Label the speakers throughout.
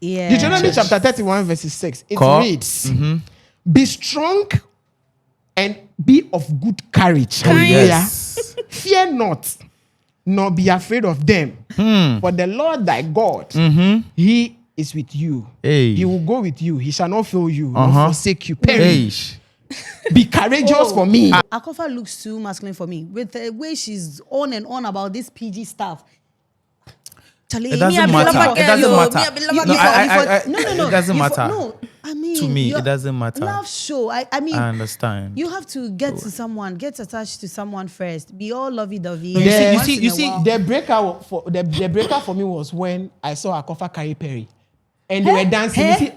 Speaker 1: Yeah.
Speaker 2: Deuteronomy chapter 31 verses 6. It reads, be strong and be of good courage.
Speaker 3: Yes.
Speaker 2: Fear not, nor be afraid of them. For the Lord thy God, he is with you.
Speaker 3: Hey.
Speaker 2: He will go with you. He shall not fail you, nor forsake you.
Speaker 3: Hey.
Speaker 2: Be courageous for me.
Speaker 1: Akorfa looks too masculine for me. With the way she's on and on about this PG stuff. Charlie,
Speaker 3: It doesn't matter. It doesn't matter.
Speaker 1: No.
Speaker 3: It doesn't matter.
Speaker 1: No, I mean,
Speaker 3: To me, it doesn't matter.
Speaker 1: Love show. I mean,
Speaker 3: I understand.
Speaker 1: You have to get to someone, get attached to someone first. Be all lovey-dovey.
Speaker 2: You see, the breaker for me was when I saw Akorfa carry Perry, and they were dancing. You see,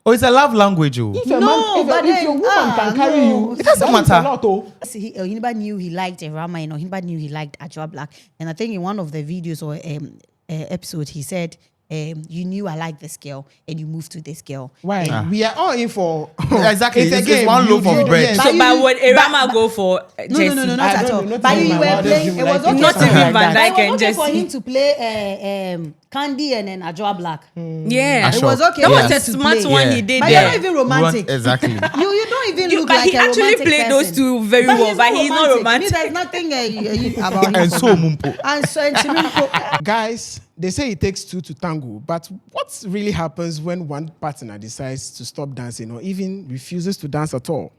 Speaker 3: Oh, it's a love language. Oh.
Speaker 2: if your woman can carry you,
Speaker 3: it doesn't matter.
Speaker 1: He knew he liked Rama, he knew he liked Ajwa Black, and I think in one of the videos or episode he said, you knew I like this girl and you moved to this girl.
Speaker 2: Why? We are all in for
Speaker 3: Exactly. It's one loaf of bread.
Speaker 4: So, but would Rama go for Jesse?
Speaker 1: No, not at all.
Speaker 2: Not
Speaker 1: But
Speaker 2: even
Speaker 1: you
Speaker 2: my
Speaker 1: were
Speaker 2: mother's
Speaker 1: playing.
Speaker 2: dream
Speaker 1: It was
Speaker 2: like
Speaker 1: okay.
Speaker 4: Not
Speaker 2: something
Speaker 4: even
Speaker 2: like
Speaker 4: Van
Speaker 2: that.
Speaker 4: Dyke
Speaker 1: It
Speaker 4: and
Speaker 1: was okay for
Speaker 4: Jesse.
Speaker 1: him to play Candy and then Ajwa Black.
Speaker 4: Yeah.
Speaker 1: It was okay.
Speaker 4: That was
Speaker 1: for
Speaker 4: a
Speaker 1: him to
Speaker 4: smart
Speaker 1: play.
Speaker 4: one he did
Speaker 1: But
Speaker 4: there.
Speaker 1: you're not even romantic.
Speaker 3: Exactly.
Speaker 1: You don't even look
Speaker 4: But
Speaker 1: like
Speaker 4: he
Speaker 1: a
Speaker 4: actually
Speaker 1: romantic
Speaker 4: played
Speaker 1: person.
Speaker 4: those two very well, but he's not romantic.
Speaker 1: There's nothing about him.
Speaker 3: And so Mumpo.
Speaker 1: And Chimimpo.
Speaker 2: Guys, they say it takes two to tango, but what really happens when one partner decides to stop dancing or even refuses to dance at all?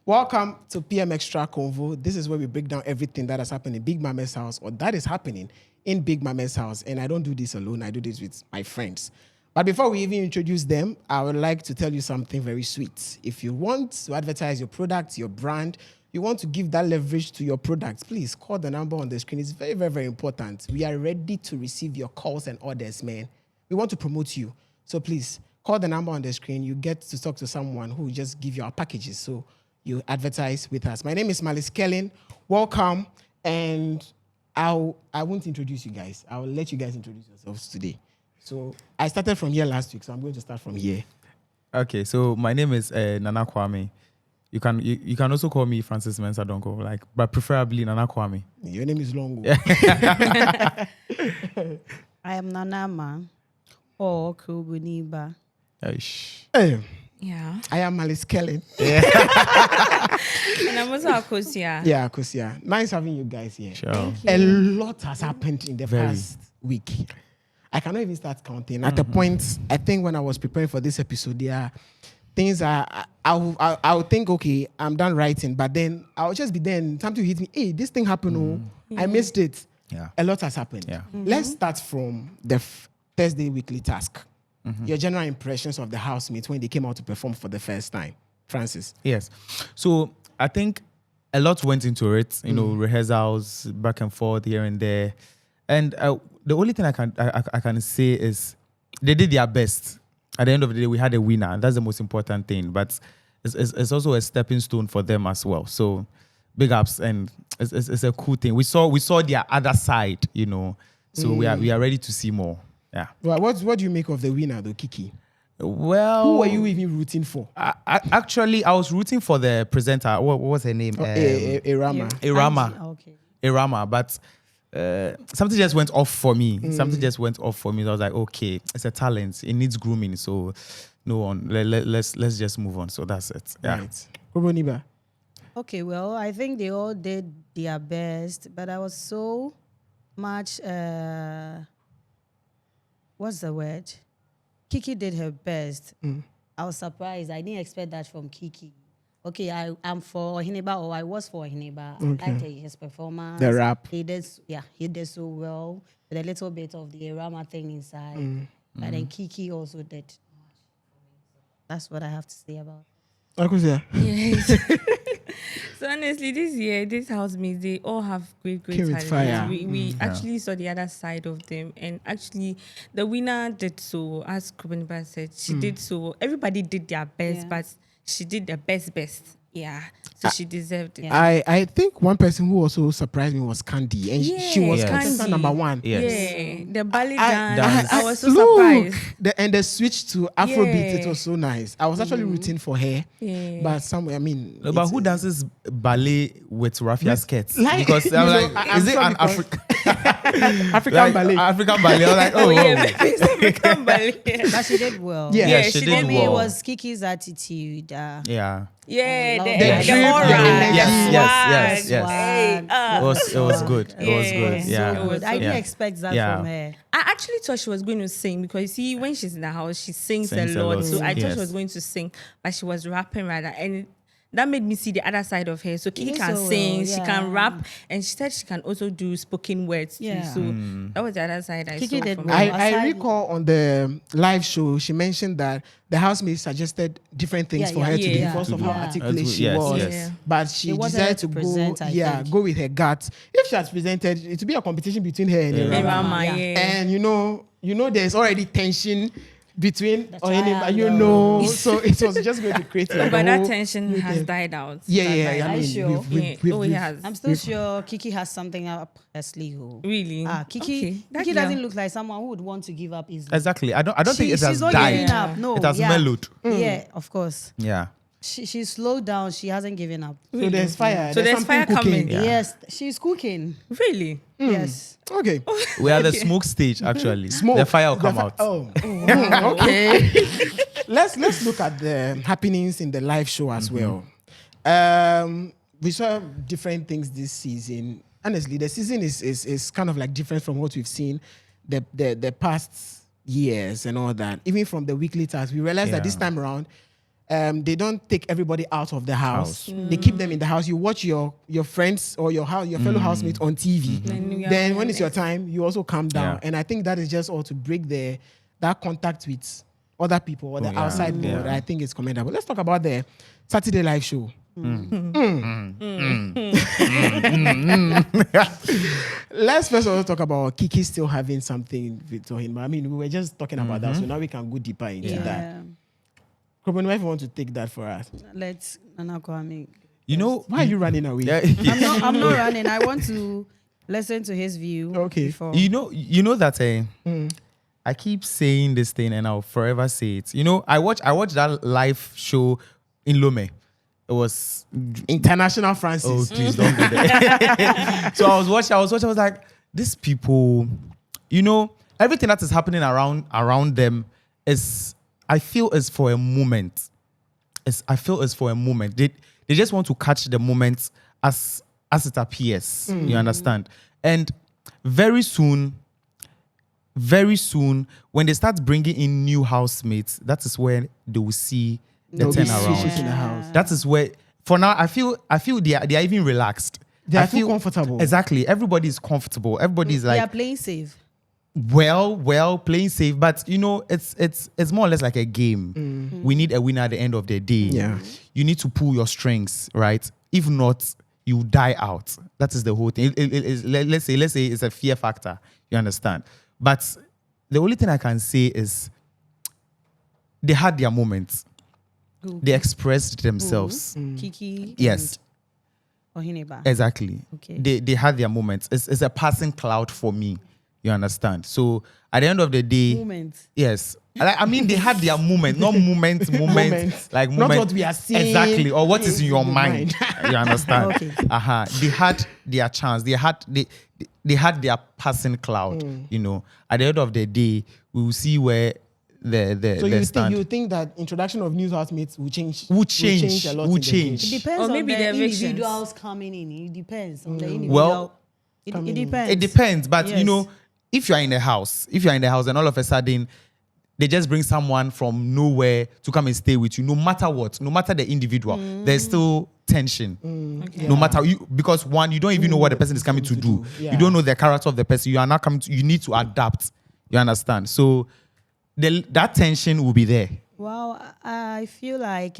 Speaker 2: Welcome to PM Xtra Convo. This is where we break down everything that has happened in Big Mama's house or that is happening in Big Mama's house. And I don't do this alone. I do this with my friends. But before we even introduce them, I would like to tell you something very sweet. If you want to advertise your product, your brand, you want to give that leverage to your product, please call the number on the screen. It's very, very, very important. We are ready to receive your calls and orders, man. We want to promote you. So please call the number on the screen. You get to talk to someone who will just give you our packages. So you advertise with us. My name is Malice Kellen. Welcome. And I won't introduce you guys. I will let you guys introduce yourselves today. So I started from here last week, so I'm going to start from here.
Speaker 3: Okay, so my name is Nana Kwame. You can also call me Francis Mensah Donko, but preferably Nana Kwame.
Speaker 2: Your name is Longo.
Speaker 1: I am Nanama or Kubuniba.
Speaker 2: Hey,
Speaker 4: Yeah.
Speaker 2: I am Malice Kellen.
Speaker 4: And I'm also Akosia.
Speaker 2: Yeah, Kosia. Nice having you guys here.
Speaker 3: Sure.
Speaker 2: A lot has happened in the past week. I cannot even start counting. At the point, I think when I was preparing for this episode, there are things I would think, okay, I'm done writing, but then I'll just be there and something hit me. Hey, this thing happened. I missed it.
Speaker 3: Yeah.
Speaker 2: A lot has happened.
Speaker 3: Yeah.
Speaker 2: Let's start from the Thursday weekly task. Your general impressions of the housemates when they came out to perform for the first time. Francis.
Speaker 3: Yes. So I think a lot went into it, rehearsals, back and forth, here and there. And the only thing I can say is they did their best. At the end of the day, we had a winner. That's the most important thing. But it's also a stepping stone for them as well. So big ups, and it's a cool thing. We saw their other side, So we are ready to see more. Yeah.
Speaker 2: Well, what do you make of the winner, though, Kiki?
Speaker 3: Well,
Speaker 2: Who were you even rooting for?
Speaker 3: Actually, I was rooting for the presenter. What was her name?
Speaker 2: Irama.
Speaker 3: Irama, but something just went off for me. Something just went off for me. So I was like, okay, it's a talent. It needs grooming. So no one. Let's just move on. So that's it. Yeah.
Speaker 2: Right. Roboniba.
Speaker 1: Okay, well, I think they all did their best, but I was so much. What's the word? Kiki did her best. I was surprised. I didn't expect that from Kiki. Okay, I'm for Hineba, or I was for Hineba. I liked his performance.
Speaker 2: The rap.
Speaker 1: He did so well with a little bit of the Rama thing inside. But then Kiki also did. That's what I have to say about it.
Speaker 2: Akosia.
Speaker 4: Yes. So honestly, this year, these housemates, they all have great
Speaker 2: Came with
Speaker 4: talent.
Speaker 2: fire.
Speaker 4: We actually saw the other side of them, and actually, the winner did so. As Kubaniba said, she did so. Everybody did their best, but she did the best. Yeah. So she deserved it.
Speaker 1: Yeah.
Speaker 2: I think one person who also surprised me was Candy, and she was
Speaker 3: Yes.
Speaker 2: contestant number 1.
Speaker 3: Yes.
Speaker 4: Yeah. The ballet dance. I was so
Speaker 2: look,
Speaker 4: surprised.
Speaker 2: and the switch to Afrobeat, it
Speaker 4: Yeah.
Speaker 2: was so nice. I was actually rooting for her,
Speaker 4: Yeah.
Speaker 2: but somewhere, I mean,
Speaker 3: No, but
Speaker 2: it's-
Speaker 3: who dances ballet with raffia skirts?
Speaker 2: like-
Speaker 3: Because
Speaker 2: you
Speaker 3: I'm
Speaker 2: know,
Speaker 3: like,
Speaker 2: I'm
Speaker 3: is it
Speaker 2: sure
Speaker 3: an
Speaker 2: because-
Speaker 3: African
Speaker 2: African ballet?
Speaker 3: African ballet. I was like,
Speaker 4: Oh,
Speaker 3: oh,
Speaker 4: yeah, maybe it's African ballet.
Speaker 1: But she did well.
Speaker 2: Yeah.
Speaker 3: yeah,
Speaker 4: Yeah,
Speaker 3: she
Speaker 4: she
Speaker 3: did
Speaker 1: For me, it
Speaker 3: well.
Speaker 1: was Kiki's attitude.
Speaker 3: Yeah.
Speaker 4: Yeah,
Speaker 1: love
Speaker 4: the
Speaker 1: that.
Speaker 2: The
Speaker 4: aura.
Speaker 2: drip, the energy.
Speaker 3: Yes, yes.
Speaker 4: Hey,
Speaker 3: It was good. It was
Speaker 4: Yeah.
Speaker 3: good. Yeah.
Speaker 1: So good. I didn't
Speaker 3: Yeah.
Speaker 1: expect that
Speaker 3: Yeah.
Speaker 1: from her.
Speaker 4: I actually thought she was going to sing because you see, when she's in the house, she sings
Speaker 3: Sings
Speaker 4: a
Speaker 3: a
Speaker 4: lot.
Speaker 3: lot.
Speaker 4: So I thought
Speaker 3: Yes.
Speaker 4: she was going to sing, but she was rapping rather. And that made me see the other side of her. So Kiki
Speaker 1: did
Speaker 4: can
Speaker 1: so
Speaker 4: sing,
Speaker 1: well,
Speaker 4: she
Speaker 1: yeah.
Speaker 4: can rap, and she said she can also do spoken words too.
Speaker 1: Yeah.
Speaker 4: So that was the other side I
Speaker 1: Kiki
Speaker 4: saw
Speaker 1: did
Speaker 4: from
Speaker 1: well.
Speaker 4: her.
Speaker 2: I
Speaker 1: Aside-
Speaker 2: recall on the live show, she mentioned that the housemates suggested different things
Speaker 1: Yeah,
Speaker 2: for
Speaker 1: yeah.
Speaker 2: her to do
Speaker 4: Yeah.
Speaker 2: because of
Speaker 1: To
Speaker 2: how
Speaker 1: do.
Speaker 2: articulate
Speaker 3: Yes,
Speaker 2: she
Speaker 3: yes.
Speaker 2: was.
Speaker 4: Yeah.
Speaker 2: But she
Speaker 1: They wanted her
Speaker 2: decided
Speaker 1: to
Speaker 2: to
Speaker 1: present,
Speaker 2: go,
Speaker 1: I think.
Speaker 2: go with her gut. If she had presented, it would be a competition between her and
Speaker 3: Yeah.
Speaker 2: Irama.
Speaker 4: Rama,
Speaker 1: Yeah.
Speaker 4: yeah.
Speaker 2: And you know, there's already tension between
Speaker 1: triangle.
Speaker 2: so it was just going to create like
Speaker 4: But
Speaker 2: a
Speaker 4: that
Speaker 2: whole
Speaker 4: tension
Speaker 2: new
Speaker 4: has
Speaker 2: thing.
Speaker 4: died out.
Speaker 2: Yeah,
Speaker 4: That
Speaker 2: yeah,
Speaker 4: died
Speaker 2: yeah. I
Speaker 4: out.
Speaker 1: Are you
Speaker 2: mean,
Speaker 1: sure?
Speaker 4: Oh, it has.
Speaker 1: I'm still sure Kiki has something up her sleeve. Oh.
Speaker 4: Really?
Speaker 1: Kiki,
Speaker 4: Okay. That
Speaker 1: Kiki
Speaker 4: girl-
Speaker 1: doesn't look like someone who would want to give up easily.
Speaker 3: Exactly. I don't think it has
Speaker 1: she's not
Speaker 3: died.
Speaker 1: giving up. No,
Speaker 3: It has
Speaker 1: yeah.
Speaker 3: mellowed.
Speaker 1: Yeah, of course.
Speaker 3: Yeah.
Speaker 1: She slowed down. She hasn't given up.
Speaker 2: So there's fire.
Speaker 4: So there's
Speaker 2: something
Speaker 4: fire
Speaker 2: cooking.
Speaker 4: coming.
Speaker 3: Yeah.
Speaker 1: Yes, she's cooking.
Speaker 4: Really?
Speaker 1: Yes.
Speaker 2: Okay.
Speaker 3: We are the smoke stage actually.
Speaker 2: Smoke.
Speaker 3: The fire will
Speaker 2: The
Speaker 3: come
Speaker 2: fi-
Speaker 3: out.
Speaker 2: Oh. Okay. let's look at the happenings in the live show as well. We saw different things this season. Honestly, the season is kind of like different from what we've seen the past years and all that. Even from the weekly tasks, we realized that this
Speaker 3: Yeah.
Speaker 2: time around, they don't take everybody out of the house. They keep them in the house. You watch your friends or your fellow housemates on TV. Then when it's your time, you also calm down.
Speaker 3: Yeah.
Speaker 2: And I think that is just all to break that contact with other people or the
Speaker 3: yeah.
Speaker 2: outside world.
Speaker 3: Yeah.
Speaker 2: I think it's commendable. Let's talk about the Saturday live show. Let's first of all talk about Kiki still having something with him. I mean, we were just talking about that, so now we can go deeper into that.
Speaker 1: Yeah.
Speaker 2: Kobe, if you want to take that for us.
Speaker 1: Let's Nana Kwame.
Speaker 3: You know,
Speaker 2: Why are you running away?
Speaker 3: yeah,
Speaker 1: I'm not running. I want to listen to his view.
Speaker 2: Okay.
Speaker 1: Before.
Speaker 3: you know that I keep saying this thing and I'll forever say it. You know, I watched that live show in Lome. It was
Speaker 2: International Francis.
Speaker 3: please don't do that. So I was watching, I was like, these people, you know, everything that is happening around them is, I feel is for a moment. I feel is for a moment. They just want to catch the moment as it appears. You understand? And very soon, when they start bringing in new housemates, that is where they will see the
Speaker 2: There'll be
Speaker 3: turnaround.
Speaker 2: switches in the house.
Speaker 3: That is where, for now, I feel they are even relaxed.
Speaker 2: They are
Speaker 3: I
Speaker 2: too comfortable.
Speaker 3: Exactly. Everybody is comfortable. Everybody is
Speaker 1: They
Speaker 3: like,
Speaker 1: are playing safe.
Speaker 3: well, playing safe. But you know, it's more or less like a game. We need a winner at the end of the day.
Speaker 2: Yeah.
Speaker 3: You need to pull your strings, right? If not, you die out. That is the whole thing. Let's say it's a fear factor. You understand? But the only thing I can say is they had their moments.
Speaker 1: Who?
Speaker 3: They expressed themselves.
Speaker 1: Kiki.
Speaker 3: Yes.
Speaker 1: And Ohineba.
Speaker 3: Exactly.
Speaker 1: Okay.
Speaker 3: They had their moments. It's a passing cloud for me. You understand? So at the end of the day,
Speaker 1: Moment.
Speaker 3: yes. I mean, they had their moment, not moments,
Speaker 2: Moments.
Speaker 3: like
Speaker 2: Not
Speaker 3: moment.
Speaker 2: what we are seeing.
Speaker 3: Exactly, or what is in your
Speaker 2: In the
Speaker 3: mind. You understand?
Speaker 1: Okay.
Speaker 3: They had their chance. They had their passing cloud. You know, at the end of the day, we will see where the
Speaker 2: So
Speaker 3: stand.
Speaker 2: you think that introduction of new housemates will change?
Speaker 3: Will change.
Speaker 2: a lot.
Speaker 3: Will
Speaker 2: in the
Speaker 3: change.
Speaker 2: game?
Speaker 1: It depends
Speaker 4: Or
Speaker 1: on
Speaker 4: maybe
Speaker 1: the
Speaker 4: the evictions.
Speaker 1: individuals coming in. It depends on the individual.
Speaker 3: Well,
Speaker 1: it depends.
Speaker 3: It depends, but you
Speaker 1: Yes.
Speaker 3: know, if you are in the house and all of a sudden they just bring someone from nowhere to come and stay with you, no matter what, no matter the individual, there's still tension. No matter you, because one, you don't even know what the person is coming to do.
Speaker 2: Yeah.
Speaker 3: You don't know the character of the person. You are not coming to, you need to adapt. You understand? So that tension will be there.
Speaker 1: Well, I feel like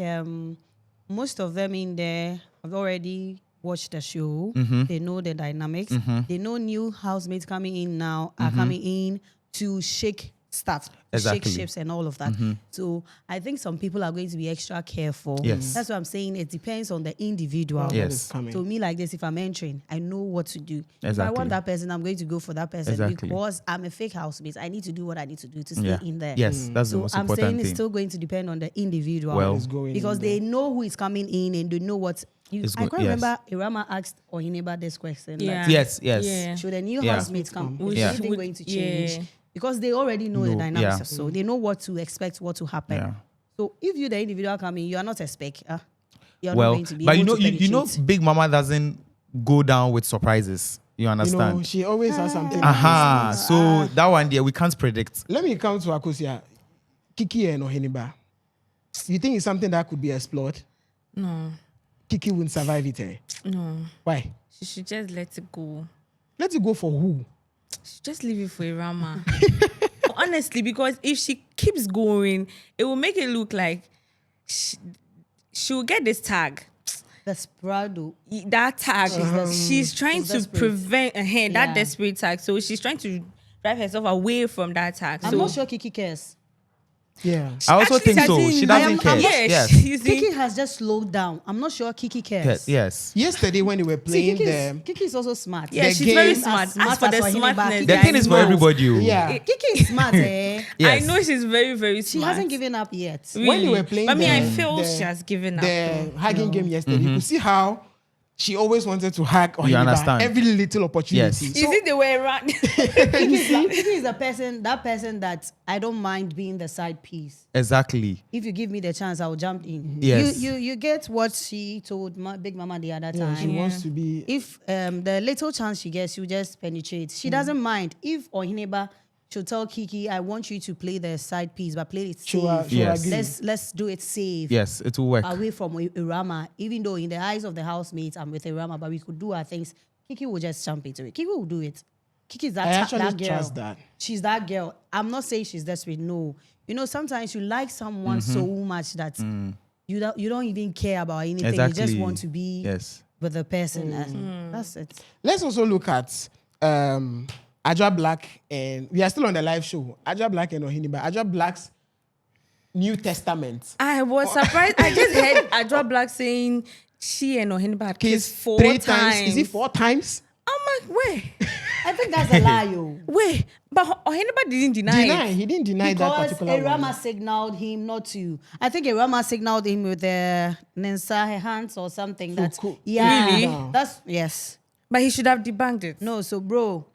Speaker 1: most of them in there have already watched the show. They know the dynamics. They know new housemates coming in now are coming in to shake stuff,
Speaker 3: Exactly.
Speaker 1: shake ships and all of that. So I think some people are going to be extra careful.
Speaker 3: Yes.
Speaker 1: That's what I'm saying. It depends on the individual.
Speaker 2: That
Speaker 3: Yes.
Speaker 2: is coming.
Speaker 1: So me like this, if I'm entering, I know what to do. If I
Speaker 3: Exactly.
Speaker 1: want that person, I'm going to go for that person
Speaker 3: Exactly.
Speaker 1: because I'm a fake housemate. I need to do what I need to do to stay
Speaker 3: Yeah.
Speaker 1: in there.
Speaker 3: Yes, that's the
Speaker 1: So
Speaker 3: most
Speaker 1: I'm
Speaker 3: important
Speaker 1: saying
Speaker 3: thing.
Speaker 1: it's still going to depend on the individual.
Speaker 3: Well,
Speaker 2: It's going
Speaker 1: because
Speaker 2: in
Speaker 1: they
Speaker 2: there.
Speaker 1: know who is coming in and they know what.
Speaker 3: It's
Speaker 1: I
Speaker 3: good,
Speaker 1: can't
Speaker 3: yes.
Speaker 1: remember Irama asked Ohineba this question.
Speaker 4: Yeah.
Speaker 1: Like,
Speaker 3: Yes.
Speaker 4: Yeah.
Speaker 1: should a new
Speaker 3: Yeah.
Speaker 1: housemate come? Is
Speaker 3: Yeah.
Speaker 1: anything going to change?
Speaker 4: Yeah.
Speaker 1: Because they already know the
Speaker 3: No,
Speaker 1: dynamics.
Speaker 3: yeah.
Speaker 1: So they know what to expect, what to happen.
Speaker 3: Yeah.
Speaker 1: So if you, the individual, coming, you are not a spec. You're not
Speaker 3: Well,
Speaker 1: going to be
Speaker 3: but
Speaker 1: able to
Speaker 3: you know,
Speaker 1: penetrate.
Speaker 3: Big Mama doesn't go down with surprises. You
Speaker 2: You know,
Speaker 3: understand?
Speaker 2: she always has something.
Speaker 3: Aha. So that one there we can't predict.
Speaker 2: Let me come to Akosia. Kiki and Oheniba. You think it's something that could be explored?
Speaker 4: No.
Speaker 2: Kiki wouldn't survive it, eh?
Speaker 4: No.
Speaker 2: Why?
Speaker 4: She should just let it go.
Speaker 2: Let it go for who?
Speaker 4: She should just leave it for Irama. Honestly, because if she keeps going, it will make it look like she'll get this tag.
Speaker 1: Desperado.
Speaker 4: That tag. She's trying
Speaker 1: she's
Speaker 4: to
Speaker 1: desperate.
Speaker 4: prevent that
Speaker 1: Yeah.
Speaker 4: desperate tag. So she's trying to drive herself away from that tag.
Speaker 1: I'm
Speaker 4: so
Speaker 1: not sure Kiki cares.
Speaker 2: Yeah.
Speaker 3: I also
Speaker 4: Actually,
Speaker 3: think so.
Speaker 4: doesn't-
Speaker 3: She doesn't
Speaker 1: I'm
Speaker 3: care.
Speaker 1: not-
Speaker 4: Yeah,
Speaker 3: Yes.
Speaker 4: you see?
Speaker 1: Kiki has just slowed down. I'm not sure Kiki cares.
Speaker 3: Yes.
Speaker 2: Yesterday when they were
Speaker 1: See,
Speaker 2: playing
Speaker 1: Kiki is also smart.
Speaker 4: Yeah,
Speaker 2: The
Speaker 4: she's very
Speaker 2: game-
Speaker 4: smart.
Speaker 1: As
Speaker 4: As for the
Speaker 1: smart as Ohineba,
Speaker 4: smartness,
Speaker 1: Kiki
Speaker 3: The thing is for
Speaker 4: I know.
Speaker 3: everybody. oh.
Speaker 2: Yeah.
Speaker 1: Kiki is smart, eh?
Speaker 3: Yes.
Speaker 4: I know she's very, very
Speaker 1: She
Speaker 4: smart.
Speaker 1: hasn't given up yet.
Speaker 2: When they
Speaker 4: Really.
Speaker 2: were playing
Speaker 4: I mean, I
Speaker 2: the-
Speaker 4: feel
Speaker 2: the-
Speaker 4: she has given up.
Speaker 2: The hugging game yesterday,
Speaker 3: Mm-hmm.
Speaker 2: you could see how she always wanted to hug Oheniba
Speaker 3: understand?
Speaker 2: every little opportunity.
Speaker 3: Yes.
Speaker 4: Is it the way around?
Speaker 1: Kiki is the person, that person that I don't mind being the side piece.
Speaker 3: Exactly.
Speaker 1: If you give me the chance, I'll jump in.
Speaker 3: Yes.
Speaker 1: You get what she told Big Mama the other time.
Speaker 2: She wants to be.
Speaker 1: If the little chance she gets, she'll just penetrate. She doesn't mind. If Ohineba should tell Kiki, I want you to play the side piece, but play it
Speaker 2: She'll
Speaker 1: safe.
Speaker 3: Yes.
Speaker 2: agree.
Speaker 1: Let's do it safe.
Speaker 3: Yes, it will work.
Speaker 1: Away from Irama, even though in the eyes of the housemates, I'm with Irama, but we could do our things. Kiki will just jump into it. Kiki will do it. Kiki's
Speaker 2: I
Speaker 1: that,
Speaker 2: actually
Speaker 1: that girl.
Speaker 2: trust that.
Speaker 1: She's that girl. I'm not saying she's desperate. No. You know, sometimes you like someone so much that you don't even care about anything.
Speaker 3: Exactly.
Speaker 1: You just want to be
Speaker 3: Yes.
Speaker 1: with the person. And that's it.
Speaker 2: Let's also look at Adra Black, and we are still on the live show. Adra Black and Oheniba. Adra Black's New Testament.
Speaker 4: I was surprised. I just heard Adra Black saying she and Ohineba had kissed
Speaker 2: Kissed
Speaker 4: 4
Speaker 2: 3
Speaker 4: times.
Speaker 2: Is it 4 times?
Speaker 4: I'm like, wait,
Speaker 1: I think that's a lie, yo.
Speaker 4: wait. But Ohineba didn't deny it.
Speaker 2: He didn't deny that
Speaker 1: Because
Speaker 2: particular
Speaker 1: Irama
Speaker 2: one.
Speaker 1: signaled him not to. I think Irama signaled him with the Nensa hands or something. That's
Speaker 2: cool.
Speaker 1: yeah.
Speaker 4: Really?
Speaker 1: That's yes.
Speaker 4: But he should have debunked it.
Speaker 1: No, so bro,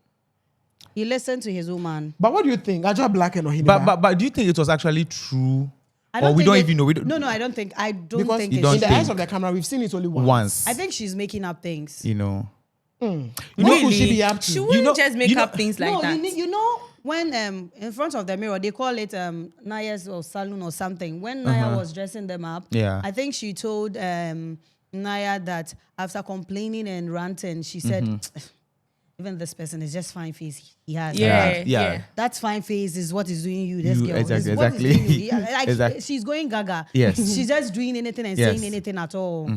Speaker 1: he listened to his woman.
Speaker 2: But what do you think? Adra Black and Oheniba.
Speaker 3: But do you think it was actually true?
Speaker 1: I
Speaker 3: Or we
Speaker 1: think
Speaker 3: don't
Speaker 1: it-
Speaker 3: even know. We don't,
Speaker 1: No, I don't think. I don't
Speaker 2: because
Speaker 1: think
Speaker 3: You
Speaker 2: in
Speaker 3: don't
Speaker 1: it's
Speaker 2: the
Speaker 3: think-
Speaker 2: eyes of the camera, we've seen it only once.
Speaker 3: once.
Speaker 1: I think she's making up things.
Speaker 3: You know.
Speaker 2: What could she be up to?
Speaker 4: She wouldn't
Speaker 3: know-
Speaker 4: just make
Speaker 3: you know-
Speaker 4: up things like
Speaker 1: no,
Speaker 4: that.
Speaker 1: you know when in front of the mirror they call it Naya's or saloon or something. When Naya was dressing them up,
Speaker 3: Yeah.
Speaker 1: I think she told Naya that after complaining and ranting, she said, "Even this person is just fine face he has."
Speaker 4: Yeah,
Speaker 3: Yeah.
Speaker 4: yeah.
Speaker 1: That fine face is what is doing you, this
Speaker 3: You-
Speaker 1: girl.
Speaker 3: exactly,
Speaker 1: Is what is
Speaker 3: exactly.
Speaker 1: doing you. Yeah, like
Speaker 3: Exactly.
Speaker 1: she's going gaga.
Speaker 3: Yes.
Speaker 1: She's just doing anything and
Speaker 3: Yes.
Speaker 1: saying anything at all.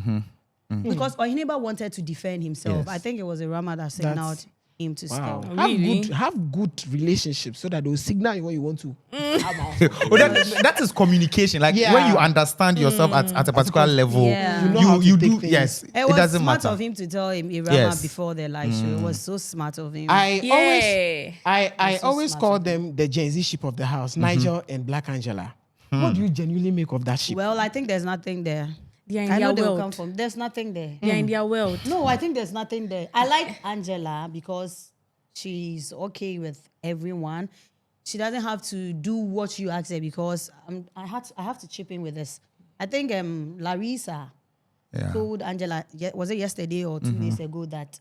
Speaker 1: Because Ohineba wanted to defend himself.
Speaker 3: Yes.
Speaker 1: I think it was a Rama that signaled him to
Speaker 2: Wow.
Speaker 1: stop.
Speaker 4: Really?
Speaker 2: Have good relationships so that they'll signal you when you want to.
Speaker 3: Oh, that is communication. Like
Speaker 2: Yeah.
Speaker 3: when you understand yourself at a particular level,
Speaker 1: Yeah.
Speaker 2: You know how to
Speaker 3: you
Speaker 2: take
Speaker 3: do.
Speaker 2: things.
Speaker 3: Yes,
Speaker 1: It
Speaker 3: it
Speaker 1: was
Speaker 3: doesn't
Speaker 1: smart
Speaker 3: matter.
Speaker 1: of him to tell him Irama
Speaker 3: Yes.
Speaker 1: before the live show. It was so smart of him.
Speaker 2: I
Speaker 4: Yeah.
Speaker 2: always I
Speaker 1: so
Speaker 2: always
Speaker 1: smart
Speaker 2: call
Speaker 1: of
Speaker 2: them the Gen Z ship of the house, Nigel and Black Angela. What do you genuinely make of that ship?
Speaker 1: Well, I think there's nothing there.
Speaker 4: They are in
Speaker 1: I know
Speaker 4: their
Speaker 1: they will come
Speaker 4: world.
Speaker 1: from. There's nothing there.
Speaker 4: They are in their world.
Speaker 1: No, I think there's nothing there. I like Angela because she's okay with everyone. She doesn't have to do what you ask her because I have to chip in with this. I think Larissa
Speaker 3: Yeah.
Speaker 1: told Angela, was it yesterday or 2 days ago, that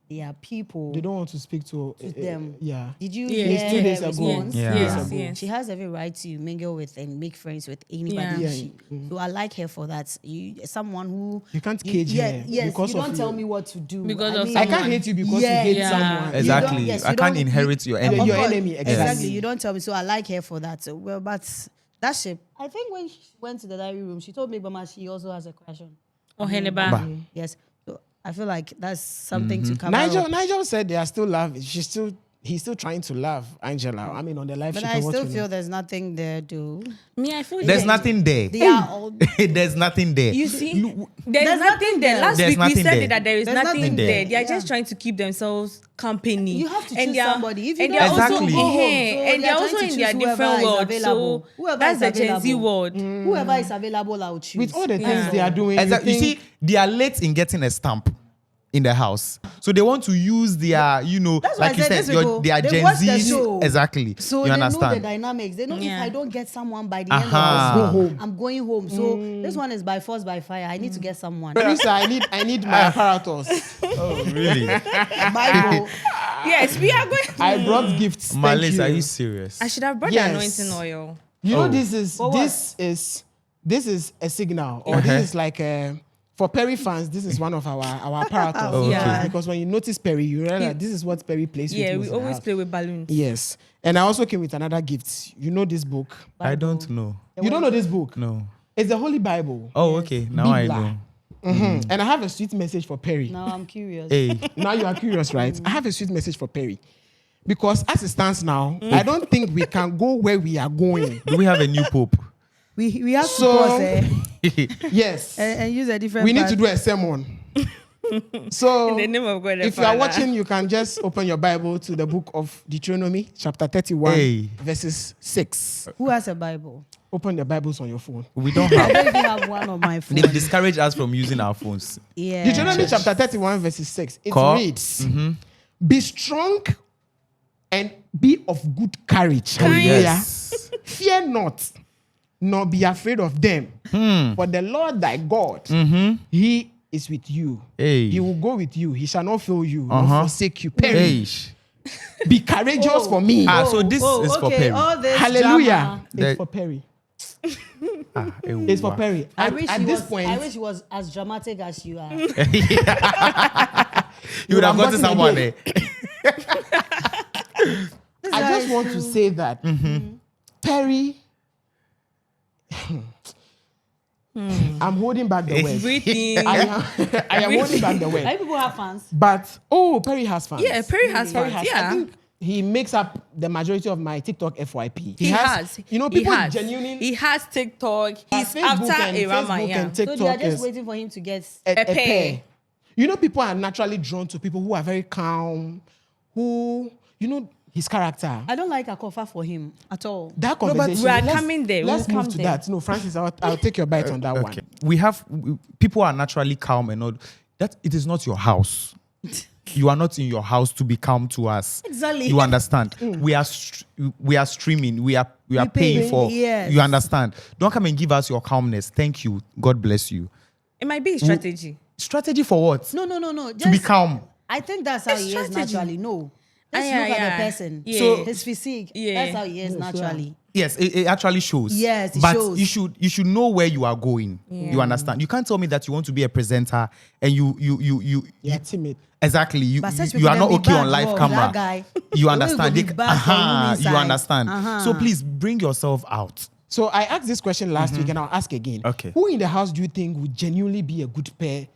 Speaker 1: there are people
Speaker 2: They don't want to speak to
Speaker 1: them.
Speaker 2: Yeah.
Speaker 1: Did you
Speaker 4: Yeah.
Speaker 1: hear
Speaker 2: It's 2 days
Speaker 1: her
Speaker 2: ago.
Speaker 1: response?
Speaker 3: Yeah.
Speaker 4: Yes, yes.
Speaker 1: She has every right to mingle with and make friends with anybody.
Speaker 4: Yeah.
Speaker 1: So I like her for that. Someone who
Speaker 2: You can't cage her
Speaker 1: Yes,
Speaker 2: because
Speaker 1: you
Speaker 2: of
Speaker 1: don't tell
Speaker 2: you.
Speaker 1: me what to do.
Speaker 4: Because of
Speaker 2: I can't hate you because
Speaker 1: Yeah.
Speaker 2: you hate
Speaker 4: Yeah.
Speaker 2: someone.
Speaker 3: Exactly.
Speaker 1: You don't-
Speaker 3: I
Speaker 1: you
Speaker 3: can't
Speaker 1: don't-
Speaker 3: inherit your
Speaker 1: Of
Speaker 3: enemy.
Speaker 2: Your
Speaker 1: course,
Speaker 2: enemy,
Speaker 1: Exactly.
Speaker 2: exactly.
Speaker 1: You don't tell me. So I like her for that. So, well, but that ship. I think when she went to the diary room, she told me, Mama, she also has a crush on.
Speaker 4: Ohineba.
Speaker 1: Yes. So I feel like that's something to cover.
Speaker 2: Nigel
Speaker 1: up.
Speaker 2: Nigel said they are still loving. She's still he's still trying to love Angela. I mean, on the live
Speaker 1: But
Speaker 2: show.
Speaker 1: I still feel there's nothing there, though.
Speaker 4: Me, I feel
Speaker 3: There's nothing there.
Speaker 1: They are all.
Speaker 3: There's nothing there.
Speaker 4: You see,
Speaker 1: There's
Speaker 4: there's nothing there. Last
Speaker 3: There's
Speaker 4: week we
Speaker 3: nothing
Speaker 4: said
Speaker 3: there.
Speaker 4: it that there is
Speaker 1: There's
Speaker 4: nothing
Speaker 1: nothing
Speaker 4: there.
Speaker 3: there.
Speaker 4: They are
Speaker 1: Yeah.
Speaker 4: just trying to keep themselves company.
Speaker 1: You have to
Speaker 4: And
Speaker 1: choose
Speaker 4: they are-
Speaker 1: somebody. If you
Speaker 4: and
Speaker 1: don't
Speaker 4: they are
Speaker 1: also
Speaker 3: Exactly.
Speaker 1: go home, so
Speaker 4: and they are
Speaker 1: are
Speaker 4: also
Speaker 1: trying to
Speaker 4: in their
Speaker 1: choose whoever
Speaker 4: different
Speaker 1: is
Speaker 4: worlds.
Speaker 1: available.
Speaker 4: So
Speaker 1: Whoever
Speaker 4: that's
Speaker 1: is
Speaker 4: the Gen Z
Speaker 1: available.
Speaker 4: world.
Speaker 1: Whoever is available, I'll choose.
Speaker 2: with all the
Speaker 4: Yeah.
Speaker 2: things they are doing.
Speaker 3: Exactly. You
Speaker 2: think-
Speaker 3: see, they are late in getting a stamp in the house, so they want to use their,
Speaker 1: That's why
Speaker 3: like
Speaker 1: I
Speaker 3: you
Speaker 1: said,
Speaker 3: said,
Speaker 1: these people,
Speaker 3: their
Speaker 1: they
Speaker 3: Gen
Speaker 1: watch the
Speaker 3: Zs.
Speaker 1: show.
Speaker 3: Exactly.
Speaker 1: So
Speaker 3: you
Speaker 1: they know the
Speaker 3: understand?
Speaker 1: dynamics. They know
Speaker 4: Yeah.
Speaker 1: if I don't get someone by the end
Speaker 3: Aha.
Speaker 1: of this week, I'm going home. So this one is by force, by fire. I need to get someone.
Speaker 2: Producer, I need my apparatus.
Speaker 3: Oh, really?
Speaker 1: Bible.
Speaker 4: Yes, we are going.
Speaker 2: I brought gifts. Thank
Speaker 3: Malis,
Speaker 2: you.
Speaker 3: are you serious?
Speaker 4: I should have brought
Speaker 2: Yes.
Speaker 4: the anointing oil.
Speaker 2: You know,
Speaker 3: Oh.
Speaker 2: this is a signal, or this is like for Perry fans. This is one of our apparatus.
Speaker 3: Oh,
Speaker 4: okay.
Speaker 2: Yes, because when you notice Perry, you realize this is what Perry plays with.
Speaker 4: Yeah,
Speaker 2: most
Speaker 4: we
Speaker 2: in the
Speaker 4: always
Speaker 2: house.
Speaker 4: play with balloons.
Speaker 2: Yes, and I also came with another gift. You know this book?
Speaker 3: I don't know.
Speaker 2: You don't know this book?
Speaker 3: No.
Speaker 2: It's the Holy Bible.
Speaker 3: Oh, okay. Now I
Speaker 2: Bibla.
Speaker 3: know.
Speaker 2: And I have a sweet message for Perry.
Speaker 1: Now I'm curious.
Speaker 3: Hey.
Speaker 2: Now you are curious, right? I have a sweet message for Perry. Because as it stands now, I don't think we can go where we are going.
Speaker 3: Do we have a new pope?
Speaker 1: We have to
Speaker 2: So-
Speaker 1: pause
Speaker 2: Yes.
Speaker 1: and use a different.
Speaker 2: We need to
Speaker 1: part.
Speaker 2: do a sermon. So,
Speaker 4: In the name of God, the
Speaker 2: if you are
Speaker 4: Father.
Speaker 2: watching, you can just open your Bible to the book of Deuteronomy, chapter 31,
Speaker 3: Hey.
Speaker 2: verses 6.
Speaker 1: Who has a Bible?
Speaker 2: Open the Bibles on your phone.
Speaker 3: We don't
Speaker 1: I
Speaker 3: have.
Speaker 1: don't even have one on my phone.
Speaker 3: They've discouraged us from using our phones.
Speaker 1: Yeah.
Speaker 2: Deuteronomy chapter 31, verses 6. It
Speaker 3: Call.
Speaker 2: reads, Be strong and be of good courage.
Speaker 3: Oh,
Speaker 2: Hallelujah.
Speaker 3: yes.
Speaker 2: Fear not, nor be afraid of them. For the Lord thy God, he is with you.
Speaker 3: Hey.
Speaker 2: He will go with you. He shall not fail you,
Speaker 3: Uh-huh.
Speaker 2: nor forsake you. Perry,
Speaker 3: Hey.
Speaker 2: be courageous for me.
Speaker 3: So this is for
Speaker 1: okay.
Speaker 3: Perry.
Speaker 1: All this
Speaker 2: Hallelujah.
Speaker 1: drama.
Speaker 2: It's
Speaker 3: The-
Speaker 2: for Perry.
Speaker 3: Ah,
Speaker 2: It's for Perry.
Speaker 1: I
Speaker 2: At,
Speaker 1: wish
Speaker 2: at
Speaker 1: he
Speaker 2: this
Speaker 1: was,
Speaker 2: point,
Speaker 1: I wish he was as dramatic as you are.
Speaker 3: You would have gotten someone there.
Speaker 2: I just want to say that Perry, I'm holding back the word.
Speaker 4: Breathing.
Speaker 2: I am holding back the
Speaker 1: Many
Speaker 2: word.
Speaker 1: people have fans.
Speaker 2: But Perry has fans.
Speaker 4: Yeah, Perry has
Speaker 2: Perry
Speaker 4: fans.
Speaker 2: has.
Speaker 4: Yeah.
Speaker 2: I think he makes up the majority of my TikTok FYP.
Speaker 4: He has.
Speaker 2: You know,
Speaker 4: He
Speaker 2: people
Speaker 4: has.
Speaker 2: genuinely.
Speaker 4: He has TikTok. He's
Speaker 2: Facebook
Speaker 4: after
Speaker 2: and
Speaker 4: a Rama.
Speaker 2: Facebook
Speaker 4: Yeah.
Speaker 2: and
Speaker 1: So they are
Speaker 2: TikTok
Speaker 1: just
Speaker 2: is
Speaker 1: waiting for him to get.
Speaker 2: a
Speaker 4: pair.
Speaker 2: pair. You know, people are naturally drawn to people who are very calm, who, you know, his character.
Speaker 1: I don't like Akorfa for him at all.
Speaker 2: That
Speaker 4: but
Speaker 2: conversation.
Speaker 4: we are
Speaker 2: let's-
Speaker 4: coming there.
Speaker 2: Let's
Speaker 4: We'll
Speaker 2: move
Speaker 4: come
Speaker 2: to
Speaker 4: there.
Speaker 2: that. No, Francis, I'll take your bite on that one.
Speaker 3: Okay. People are naturally calm and all that. It is not your house. You are not in your house to be calm to us.
Speaker 1: Exactly.
Speaker 3: You understand? We are streaming. We are
Speaker 1: We
Speaker 3: paying
Speaker 1: pay,
Speaker 3: for.
Speaker 1: yes.
Speaker 3: You understand? Don't come and give us your calmness. Thank you. God bless you.
Speaker 4: It might be a strategy.
Speaker 3: Strategy for what?
Speaker 1: No. Just,
Speaker 3: To be calm.
Speaker 1: I think that's how
Speaker 4: It's
Speaker 1: he is
Speaker 4: strategy.
Speaker 1: naturally. No. Just
Speaker 4: Yeah,
Speaker 1: look at
Speaker 4: yeah.
Speaker 1: the person.
Speaker 4: Yeah.
Speaker 3: So-
Speaker 1: His physique.
Speaker 4: Yeah.
Speaker 1: That's how he is naturally.
Speaker 3: Yes, it actually shows.
Speaker 1: Yes, it
Speaker 3: but
Speaker 1: shows.
Speaker 3: you should know where you are going. You understand? You can't tell me that you want to be a presenter and you
Speaker 2: Yeah, timid.
Speaker 3: exactly you
Speaker 1: But such
Speaker 3: you
Speaker 1: people
Speaker 3: are
Speaker 1: can
Speaker 3: not
Speaker 1: be
Speaker 3: okay
Speaker 1: bad,
Speaker 3: on live
Speaker 1: bro.
Speaker 3: camera.
Speaker 1: That guy.
Speaker 3: You
Speaker 1: The way
Speaker 3: understand?
Speaker 1: he go be bad for women
Speaker 3: You
Speaker 1: side.
Speaker 3: understand? So please bring yourself out.
Speaker 2: So I asked this question last week and I'll ask again.
Speaker 3: Okay.
Speaker 2: Who in the house do you think would genuinely be a good pair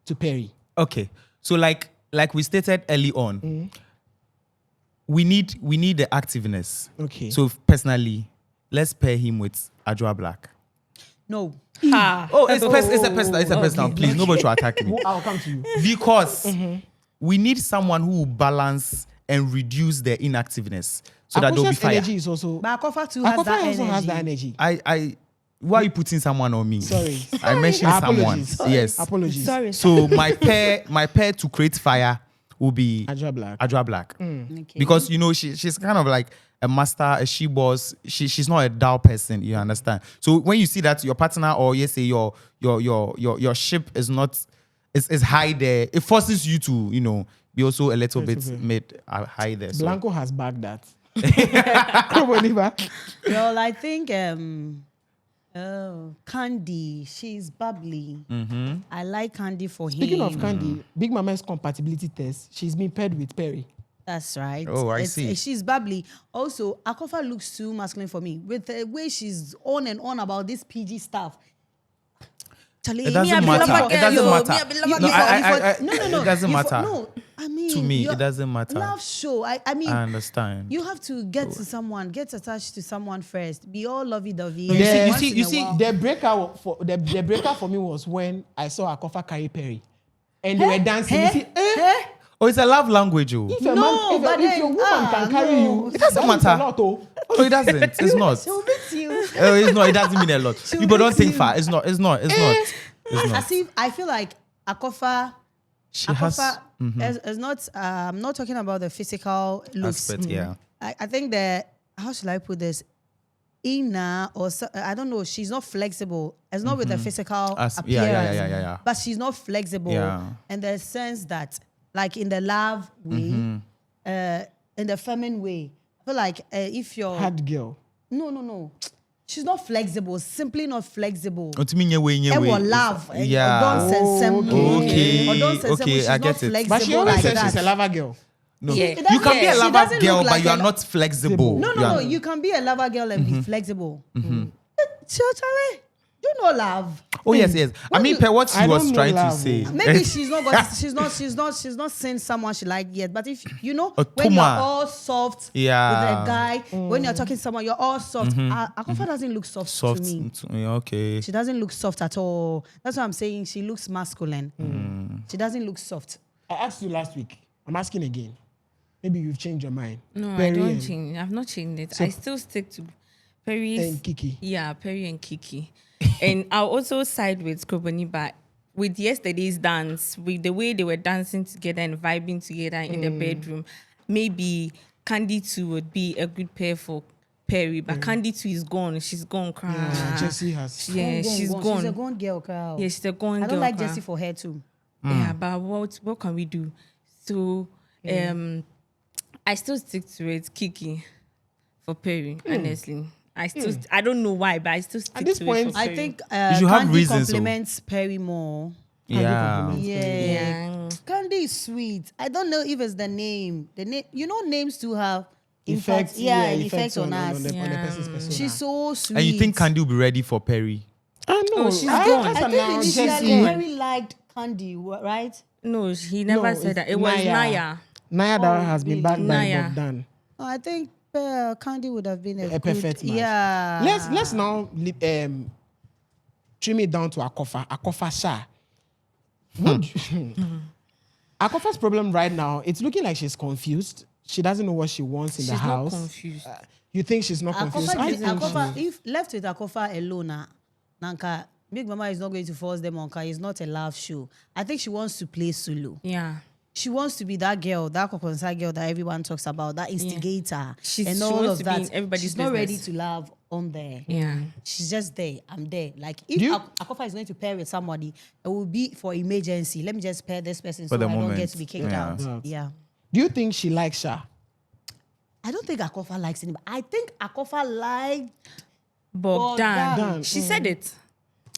Speaker 2: to Perry?
Speaker 3: Okay. So like we stated early on, we need the activeness.
Speaker 2: Okay.
Speaker 3: So personally, let's pair him with Ajwa Black.
Speaker 1: No.
Speaker 3: Oh, it's a personal. Please, nobody should attack me.
Speaker 2: I'll come to you.
Speaker 3: Because we need someone who will balance and reduce their inactiveness so that they'll be
Speaker 2: Akosha's
Speaker 3: fire.
Speaker 2: energy is also.
Speaker 1: But Akorfa too has
Speaker 2: Akorfa
Speaker 1: that
Speaker 2: also
Speaker 1: energy.
Speaker 2: has that energy.
Speaker 3: Why are you putting someone on me?
Speaker 2: Sorry.
Speaker 3: I mentioned someone.
Speaker 2: Apologies.
Speaker 3: Yes.
Speaker 2: Apologies.
Speaker 4: Sorry.
Speaker 3: So my pair to create fire will be
Speaker 2: Ajwa Black.
Speaker 3: Ajwa Black.
Speaker 1: Okay.
Speaker 3: Because you know she's kind of like a master, a she boss. She's not a dull person. You understand? So when you see that your partner or yes, say your ship is not is high there, it forces you to be also a little bit mid high there. So.
Speaker 2: Blanco has bagged that. Come on, Eva.
Speaker 1: Well, I think Candy, she's bubbly. I like Candy for
Speaker 2: Speaking
Speaker 1: him.
Speaker 2: of Candy, Big Mama's compatibility test, she's been paired with Perry.
Speaker 1: That's right.
Speaker 3: Oh, I see.
Speaker 1: She's bubbly. Also, Akorfa looks too masculine for me. With the way she's on and on about this PG stuff. Charlie,
Speaker 3: It doesn't
Speaker 1: me, I be
Speaker 3: matter.
Speaker 1: lover
Speaker 3: It doesn't
Speaker 1: girl,
Speaker 3: matter.
Speaker 1: me, I be lover
Speaker 3: No,
Speaker 1: girl.
Speaker 3: I-
Speaker 1: No,
Speaker 3: it doesn't matter.
Speaker 1: No, I mean,
Speaker 3: To me, it doesn't matter.
Speaker 1: Love show. I mean,
Speaker 3: I understand.
Speaker 1: you have to get to someone, get attached to someone first. Be all lovey-dovey.
Speaker 2: You see, the breaker for me was when I saw Akorfa carry Perry, and they were dancing. You see,
Speaker 3: Oh, it's a love language. Oh,
Speaker 2: if your woman can carry you,
Speaker 3: it doesn't
Speaker 2: that is
Speaker 3: matter.
Speaker 2: a lot, oh.
Speaker 3: Oh, it doesn't. It's not.
Speaker 1: She'll beat you.
Speaker 3: It's not. It doesn't mean a lot. People don't think far. It's not. It's not. It's not. It's not.
Speaker 1: As if I feel like Akorfa
Speaker 3: She has
Speaker 1: is not. I'm not talking about the physical looks.
Speaker 3: aspect. Yeah.
Speaker 1: I think that, how should I put this? Ina or I don't know. She's not flexible. It's not with the physical appearance.
Speaker 3: Yeah.
Speaker 1: But she's not flexible in the sense that, like in the love way, in the feminine way. I feel like if you're
Speaker 2: Hard girl.
Speaker 1: No. She's not flexible. Simply not flexible.
Speaker 3: Love.
Speaker 1: Yeah.
Speaker 3: Okay. I get it.
Speaker 2: But she always says she's a lover girl.
Speaker 3: No.
Speaker 4: Yeah.
Speaker 3: You can be a
Speaker 1: She
Speaker 3: lover
Speaker 1: doesn't
Speaker 3: girl,
Speaker 1: look
Speaker 3: but
Speaker 1: like
Speaker 3: you are
Speaker 1: a-
Speaker 3: not flexible.
Speaker 1: No. You can be a lover girl and be flexible. So, Charlie, you know love.
Speaker 3: Oh yes. I mean, per what
Speaker 2: I
Speaker 3: she was
Speaker 2: don't know
Speaker 3: trying to
Speaker 2: love.
Speaker 3: say.
Speaker 1: Maybe she's not seen someone she liked yet. But if you know when
Speaker 3: Tuma.
Speaker 1: you're all soft with
Speaker 3: Yeah.
Speaker 1: a guy, when you're talking to someone, you're all soft. Akorfa doesn't look soft
Speaker 3: Soft.
Speaker 1: to me.
Speaker 3: Okay.
Speaker 1: She doesn't look soft at all. That's what I'm saying. She looks masculine. She doesn't look soft.
Speaker 2: I asked you last week. I'm asking again. Maybe you've changed your mind.
Speaker 4: No, I
Speaker 2: Perry
Speaker 4: don't
Speaker 2: and-
Speaker 4: change. I've not changed it. I still stick to Perry's
Speaker 2: And Kiki.
Speaker 4: Yeah, Perry and Kiki. And I'll also side with Skrobani, but with yesterday's dance, with the way they were dancing together and vibing together in the bedroom, maybe Candy 2 would be a good pair for Perry, but Candy 2 is gone. She's gone, cry.
Speaker 2: Yeah, Jessie has.
Speaker 4: Yeah, she's gone.
Speaker 1: She's a gone girl, crowd.
Speaker 4: Yeah, she's a gone
Speaker 1: I
Speaker 4: girl.
Speaker 1: don't like
Speaker 4: cry.
Speaker 1: Jessie for her too.
Speaker 4: Yeah, but what can we do? So, I still stick to it, Kiki, for Perry. Honestly, I don't know why, but I still stick
Speaker 2: this
Speaker 4: to
Speaker 2: point,
Speaker 4: it. For
Speaker 1: I
Speaker 4: Perry.
Speaker 1: think
Speaker 3: You should have
Speaker 1: Candy
Speaker 3: reasons, though.
Speaker 1: compliments Perry more.
Speaker 3: Yeah.
Speaker 1: Yeah. Candy is sweet. I don't know if it's the name. Names do have
Speaker 2: Effects,
Speaker 1: effects on us.
Speaker 2: on the person's persona.
Speaker 1: She's so sweet.
Speaker 3: And you think Candy will be ready for Perry?
Speaker 2: I know.
Speaker 1: she's
Speaker 2: I
Speaker 1: gone.
Speaker 2: asked
Speaker 1: I
Speaker 2: her
Speaker 1: think
Speaker 2: now,
Speaker 1: initially
Speaker 2: Jessie.
Speaker 1: Perry liked Candy, right?
Speaker 4: No, he never
Speaker 2: No,
Speaker 4: said that.
Speaker 2: it's
Speaker 4: It was
Speaker 2: Naya.
Speaker 4: Naya.
Speaker 2: Naya that has been backed by
Speaker 4: Naya.
Speaker 2: Bogdan.
Speaker 1: I think Candy would have been a
Speaker 2: A
Speaker 1: good,
Speaker 2: perfect match.
Speaker 1: Yeah.
Speaker 2: Let's now trim it down to Akorfa. Akorfa Sha. Akorfa's problem right now, it's looking like she's confused. She doesn't know what she wants in
Speaker 4: She's
Speaker 2: the
Speaker 4: not
Speaker 2: house.
Speaker 4: confused.
Speaker 2: You think she's not confused?
Speaker 1: If left with Akorfa alone, Nanka, Big Mama is not going to force them on. It's not a love show. I think she wants to play solo.
Speaker 4: Yeah.
Speaker 1: She wants to be that girl, that Kokonsa girl that everyone talks about, that instigator,
Speaker 4: She
Speaker 1: and all
Speaker 4: wants
Speaker 1: of
Speaker 4: to be
Speaker 1: that.
Speaker 4: in everybody's
Speaker 1: She's not ready
Speaker 4: business.
Speaker 1: to love on there.
Speaker 4: Yeah.
Speaker 1: She's just there. I'm there. Like if
Speaker 2: you-
Speaker 1: Akorfa is going to pair with somebody, it will be for emergency. Let me just pair this person so
Speaker 3: the
Speaker 1: I don't
Speaker 3: moment.
Speaker 1: get to be kicked
Speaker 3: Yeah.
Speaker 1: out. Yeah.
Speaker 2: Do you think she likes Sha?
Speaker 1: I don't think Akorfa likes anybody. I think Akorfa liked
Speaker 4: Bogdan.
Speaker 1: Bogdan.
Speaker 4: She said it.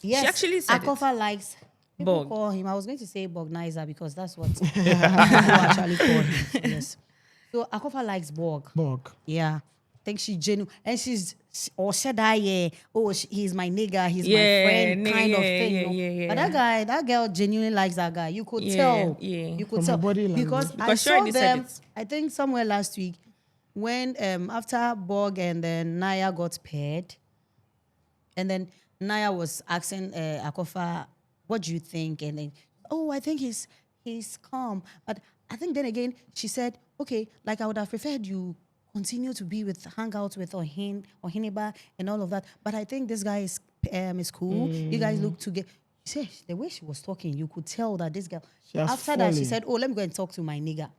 Speaker 1: Yes,
Speaker 4: actually said it.
Speaker 1: Akorfa likes. People
Speaker 4: Bog.
Speaker 1: call him. I was going to say Bognizer because that's what people actually call him. Yes. So Akorfa likes Bog.
Speaker 2: Bog.
Speaker 1: Yeah. I think she's genuine. And or said I, yeah, he's my nigga, he's my
Speaker 4: Yeah,
Speaker 1: friend,
Speaker 4: nigga,
Speaker 1: kind of
Speaker 4: yeah,
Speaker 1: thing.
Speaker 4: yeah,
Speaker 1: you know.
Speaker 4: yeah,
Speaker 1: But that girl genuinely likes that guy. You could
Speaker 4: Yeah,
Speaker 1: tell.
Speaker 4: yeah.
Speaker 1: You could
Speaker 2: From
Speaker 1: tell.
Speaker 2: her body language.
Speaker 1: Because I
Speaker 4: Because she
Speaker 1: saw
Speaker 4: already said
Speaker 1: them,
Speaker 4: it.
Speaker 1: I think somewhere last week, when after Bog and then Naya got paired, and then Naya was asking Akorfa, what do you think? And then, I think he's calm. But I think then again, she said, okay, like I would have preferred you continue to hang out with Ohiniba and all of that. But I think this guy is cool. You guys look together. She said, the way she was talking, you could tell that this girl.
Speaker 2: has
Speaker 1: After that, she
Speaker 2: fallen.
Speaker 1: said, let me go and talk to my nigga.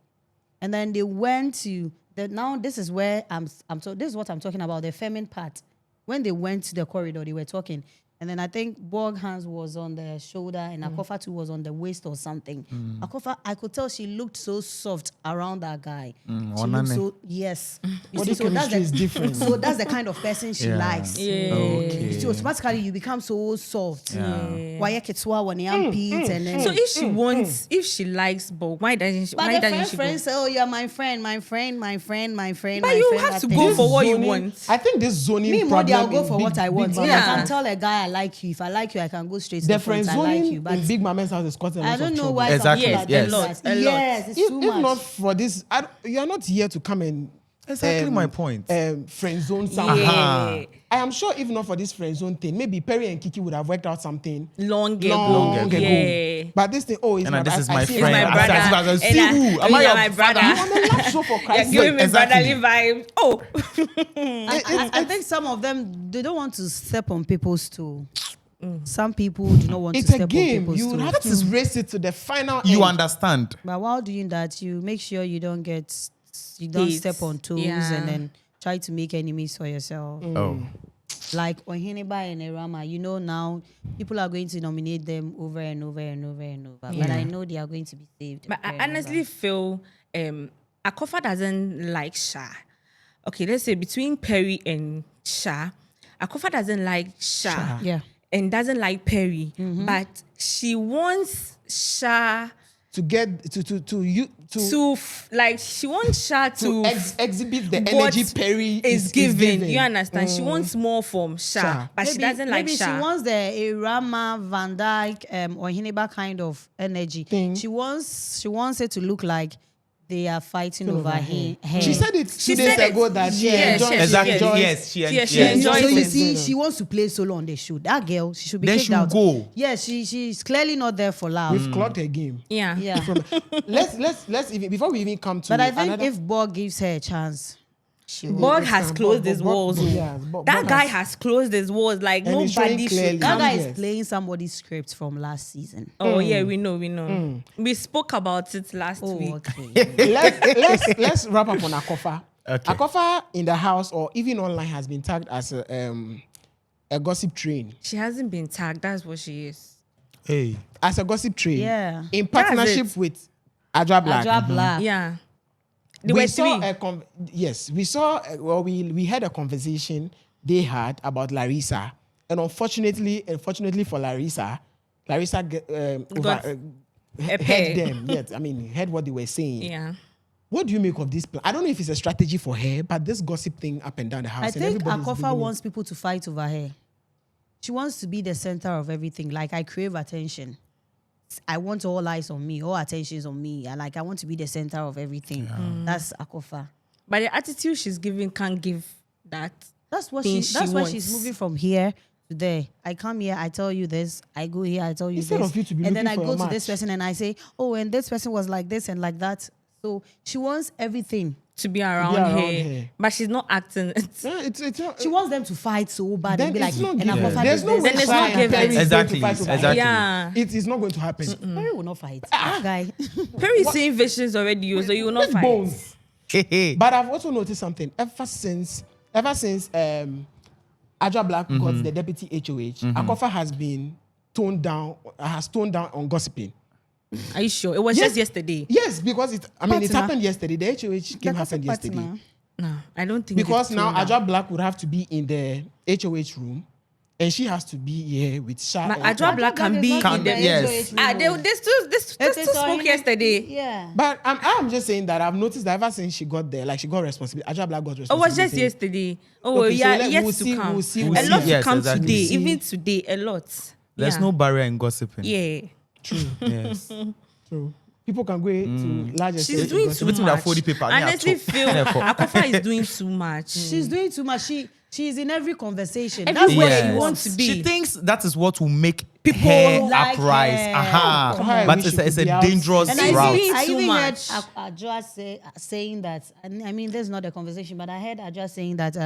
Speaker 1: And then they went to now this is where this is what I'm talking about, the feminine part. When they went to the corridor, they were talking. And then I think Borg hands was on the shoulder and Akorfa too was on the waist or something. Akorfa, I could tell she looked so soft around that guy. She looked so, yes. You
Speaker 2: Body
Speaker 1: see, so that's
Speaker 2: chemistry is different.
Speaker 1: So that's the kind of person she
Speaker 3: Yeah.
Speaker 1: likes.
Speaker 4: Yeah.
Speaker 3: Okay.
Speaker 1: So automatically you become so soft.
Speaker 3: Yeah.
Speaker 1: Why you ketwa when you armpit and then
Speaker 4: So if she likes Bog, why doesn't she?
Speaker 1: but
Speaker 4: Why
Speaker 1: the
Speaker 4: doesn't she
Speaker 1: friends
Speaker 4: go?
Speaker 1: say, you're my friend.
Speaker 4: But
Speaker 1: my
Speaker 4: you
Speaker 1: friend,
Speaker 4: have
Speaker 1: that
Speaker 4: to
Speaker 1: thing.
Speaker 4: go for what you
Speaker 2: Zoning-
Speaker 4: want.
Speaker 2: I think this zoning
Speaker 1: Me,
Speaker 2: problem
Speaker 1: Modi, I'll go
Speaker 2: in
Speaker 1: for
Speaker 2: big-
Speaker 1: what I want.
Speaker 2: big
Speaker 1: Yeah.
Speaker 2: man-
Speaker 1: I can tell a guy I like you. If I like you, I can go straight to
Speaker 2: The
Speaker 1: the point.
Speaker 2: friend
Speaker 1: I like
Speaker 2: zoning
Speaker 1: you, but
Speaker 2: in Big Mama's house is causing a
Speaker 1: I
Speaker 2: lot
Speaker 1: don't
Speaker 2: of
Speaker 1: know
Speaker 2: trouble.
Speaker 1: why
Speaker 3: Exactly,
Speaker 1: some people
Speaker 3: yes.
Speaker 1: are doing that.
Speaker 4: A lot.
Speaker 1: Yes, it's
Speaker 2: If
Speaker 1: too
Speaker 2: not
Speaker 1: much.
Speaker 2: for this, you are not here to come and
Speaker 3: Exactly my point.
Speaker 2: friend zone someone.
Speaker 4: Yeah.
Speaker 2: I am sure if not for this friend zone thing, maybe Perry and Kiki would have worked out something
Speaker 4: Long
Speaker 2: long
Speaker 4: ago.
Speaker 2: ago.
Speaker 4: Yeah.
Speaker 2: But this thing, it's
Speaker 3: And
Speaker 2: not.
Speaker 3: this is
Speaker 2: I
Speaker 3: my
Speaker 2: see it
Speaker 3: friend.
Speaker 2: as
Speaker 4: My
Speaker 2: my
Speaker 4: brother.
Speaker 3: I was
Speaker 4: And
Speaker 3: see who? Am I
Speaker 4: you're
Speaker 3: your
Speaker 4: my brother.
Speaker 3: father?
Speaker 2: I'm on a live show for
Speaker 4: You're
Speaker 2: Christ's
Speaker 4: giving
Speaker 2: sake.
Speaker 4: me
Speaker 3: Exactly.
Speaker 4: brotherly vibes. Oh.
Speaker 1: I think some of them, they don't want to step on people's toe. Some people do not want
Speaker 2: It's
Speaker 1: to
Speaker 2: a
Speaker 1: step on
Speaker 2: game.
Speaker 1: people's
Speaker 2: You
Speaker 1: toe.
Speaker 2: have to race it to the final
Speaker 3: You
Speaker 2: end.
Speaker 3: understand?
Speaker 1: But while doing that, you make sure you don't
Speaker 4: Hate.
Speaker 1: step on toes
Speaker 4: Yeah.
Speaker 1: and then try to make enemies for yourself.
Speaker 3: Oh.
Speaker 1: Like Ohineba and Erama, now people are going to nominate them over and over and over and over. But I know they are going to be saved.
Speaker 4: But
Speaker 1: over
Speaker 4: I
Speaker 1: and
Speaker 4: honestly
Speaker 1: over.
Speaker 4: feel Akorfa doesn't like Sha. Okay, let's say between Perry and Sha, Akorfa doesn't like Sha.
Speaker 1: Yeah.
Speaker 4: And doesn't like Perry. But she wants Sha
Speaker 2: to get to
Speaker 4: she wants Sha to
Speaker 2: exhibit the
Speaker 4: what
Speaker 2: energy Perry
Speaker 4: is giving. You understand? She wants more from Sha,
Speaker 2: Sha.
Speaker 4: but she doesn't like
Speaker 1: maybe
Speaker 4: Sha.
Speaker 1: she wants the Erama, Van Dyke, or Hineba kind of energy.
Speaker 2: Thing.
Speaker 1: She wants it to look like they are fighting over her.
Speaker 2: She said it 2 days
Speaker 4: said it.
Speaker 2: ago that she
Speaker 4: Yeah,
Speaker 2: enjoys.
Speaker 4: she-
Speaker 3: Exactly.
Speaker 4: enjoys-
Speaker 3: Yes.
Speaker 4: she
Speaker 3: Yes.
Speaker 4: enjoys
Speaker 1: So you
Speaker 4: it.
Speaker 1: see, she wants to play solo on the show. That girl, she should be
Speaker 3: Then
Speaker 1: kicked
Speaker 3: she will
Speaker 1: out.
Speaker 3: go.
Speaker 1: Yeah, she's clearly not there for love.
Speaker 2: We've clocked her game.
Speaker 4: Yeah.
Speaker 1: Yeah.
Speaker 2: Let's even before we even come to.
Speaker 1: But I think
Speaker 2: another,
Speaker 1: if Borg gives her a chance, she will.
Speaker 4: Borg has closed his walls. That guy has closed his walls like
Speaker 2: And he's showing
Speaker 4: nobody
Speaker 2: clearly.
Speaker 4: should
Speaker 1: That
Speaker 4: come.
Speaker 1: guy
Speaker 2: Yes.
Speaker 1: is playing somebody's script from last season.
Speaker 4: Oh yeah, we know. We spoke about it last
Speaker 1: Oh,
Speaker 4: week.
Speaker 1: okay.
Speaker 2: let's wrap up on Akorfa.
Speaker 3: Okay.
Speaker 2: Akorfa in the house or even online has been tagged as a gossip train.
Speaker 4: She hasn't been tagged. That's what she is.
Speaker 3: Hey.
Speaker 2: As a gossip train.
Speaker 1: Yeah.
Speaker 2: In partnership
Speaker 4: it.
Speaker 2: with Adra Black.
Speaker 1: Adra Black.
Speaker 4: Yeah. There
Speaker 2: We
Speaker 4: were
Speaker 2: saw
Speaker 4: three.
Speaker 2: we saw we had a conversation they had about Larissa, and unfortunately for Larissa
Speaker 4: Got
Speaker 2: heard
Speaker 4: pair.
Speaker 2: them. Yes, I mean heard what they were saying.
Speaker 4: Yeah.
Speaker 2: What do you make of this plan? I don't know if it's a strategy for her, but this gossip thing up and down the house.
Speaker 1: I
Speaker 2: and
Speaker 1: think
Speaker 2: everybody's
Speaker 1: Akorfa
Speaker 2: beginning-
Speaker 1: wants people to fight over her. She wants to be the center of everything. Like, I crave attention. I want all eyes on me, all attention on me. I want to be the center of everything. That's Akorfa.
Speaker 4: But the attitude she's giving can't give that.
Speaker 1: That's what
Speaker 4: Thing
Speaker 1: she.
Speaker 4: she
Speaker 1: That's why
Speaker 4: wants.
Speaker 1: she's moving from here to there. I come here, I tell you this. I go here, I tell you
Speaker 2: Instead
Speaker 1: this.
Speaker 2: of you to be
Speaker 1: and then I
Speaker 2: looking for
Speaker 1: go
Speaker 2: a
Speaker 1: to this
Speaker 2: match.
Speaker 1: person and I say, oh, and this person was like this and like that. So she wants everything.
Speaker 4: To be around,
Speaker 2: around
Speaker 4: her.
Speaker 2: her.
Speaker 4: But she's not acting it.
Speaker 2: Yeah, it's not,
Speaker 1: She wants them to fight so bad
Speaker 2: then
Speaker 1: and be like,
Speaker 2: it's not
Speaker 1: and
Speaker 2: given.
Speaker 1: Akorfa
Speaker 2: There's
Speaker 1: did
Speaker 2: no
Speaker 1: this.
Speaker 2: way
Speaker 4: Then it's
Speaker 2: Sha
Speaker 4: not
Speaker 2: and
Speaker 4: given.
Speaker 2: Perry is going to
Speaker 3: Exactly.
Speaker 2: fight over
Speaker 3: Exactly.
Speaker 4: Yeah.
Speaker 2: It is not going to happen.
Speaker 1: Perry will not fight. That guy.
Speaker 4: Perry's seeing visions already, so you will not
Speaker 2: Big
Speaker 4: fight.
Speaker 2: bones.
Speaker 3: Hey.
Speaker 2: But I've also noticed something. Ever since Adra Black got the deputy HOH, Akorfa has toned down on gossiping.
Speaker 4: Are you sure? It was
Speaker 2: Yes.
Speaker 4: just yesterday.
Speaker 2: Yes, because it
Speaker 1: Partner.
Speaker 2: happened yesterday. The HOH
Speaker 1: The
Speaker 2: game
Speaker 1: gossip
Speaker 2: happened yesterday.
Speaker 1: partner.
Speaker 4: No, I don't think
Speaker 2: Because
Speaker 4: it's
Speaker 2: now
Speaker 4: toned down.
Speaker 2: Adra Black would have to be in the HOH room, and she has to be here with Sha.
Speaker 4: But
Speaker 2: and-
Speaker 4: Adra Black can be
Speaker 3: Can-
Speaker 4: in the
Speaker 3: yes.
Speaker 4: They still spoke yesterday.
Speaker 1: Yeah.
Speaker 2: But I'm just saying that I've noticed that ever since she got there, like she got responsibility. Adra Black got
Speaker 4: Oh,
Speaker 2: responsibility.
Speaker 4: it was just yesterday. Oh,
Speaker 2: Okay, so
Speaker 4: yeah,
Speaker 2: we'll
Speaker 4: yes
Speaker 2: see,
Speaker 4: to come.
Speaker 2: we'll see,
Speaker 4: A
Speaker 2: we'll
Speaker 4: lot
Speaker 2: see.
Speaker 4: to
Speaker 3: Yes,
Speaker 4: come
Speaker 3: exactly.
Speaker 4: today,
Speaker 2: We'll see.
Speaker 4: even today, a lot.
Speaker 3: There's
Speaker 4: Yeah.
Speaker 3: no barrier in gossiping.
Speaker 4: Yeah.
Speaker 3: Yes.
Speaker 2: So people can go to large
Speaker 4: She's
Speaker 2: extent
Speaker 4: doing
Speaker 2: gossip.
Speaker 4: too
Speaker 3: Waiting that
Speaker 4: much.
Speaker 3: 40 people,
Speaker 4: I
Speaker 3: yeah,
Speaker 4: honestly
Speaker 3: talk.
Speaker 4: feel Akorfa is doing too much.
Speaker 1: She's doing too much. She's in every conversation.
Speaker 4: Everywhere
Speaker 1: That's what
Speaker 4: she
Speaker 1: she
Speaker 4: wants
Speaker 1: wants
Speaker 4: to
Speaker 1: to
Speaker 4: be.
Speaker 3: She thinks that is what will make
Speaker 1: People
Speaker 3: her
Speaker 1: like
Speaker 3: uprise.
Speaker 1: her.
Speaker 3: Aha.
Speaker 2: Come on.
Speaker 3: But
Speaker 2: I wish
Speaker 3: it's
Speaker 2: she
Speaker 3: a, it's
Speaker 2: could
Speaker 3: a
Speaker 2: be out.
Speaker 3: dangerous
Speaker 1: And
Speaker 4: She's
Speaker 3: route.
Speaker 4: doing
Speaker 1: I
Speaker 4: too
Speaker 1: even heard
Speaker 4: much.
Speaker 1: Adra saying that. I mean, there's not a conversation, but I heard Adra saying that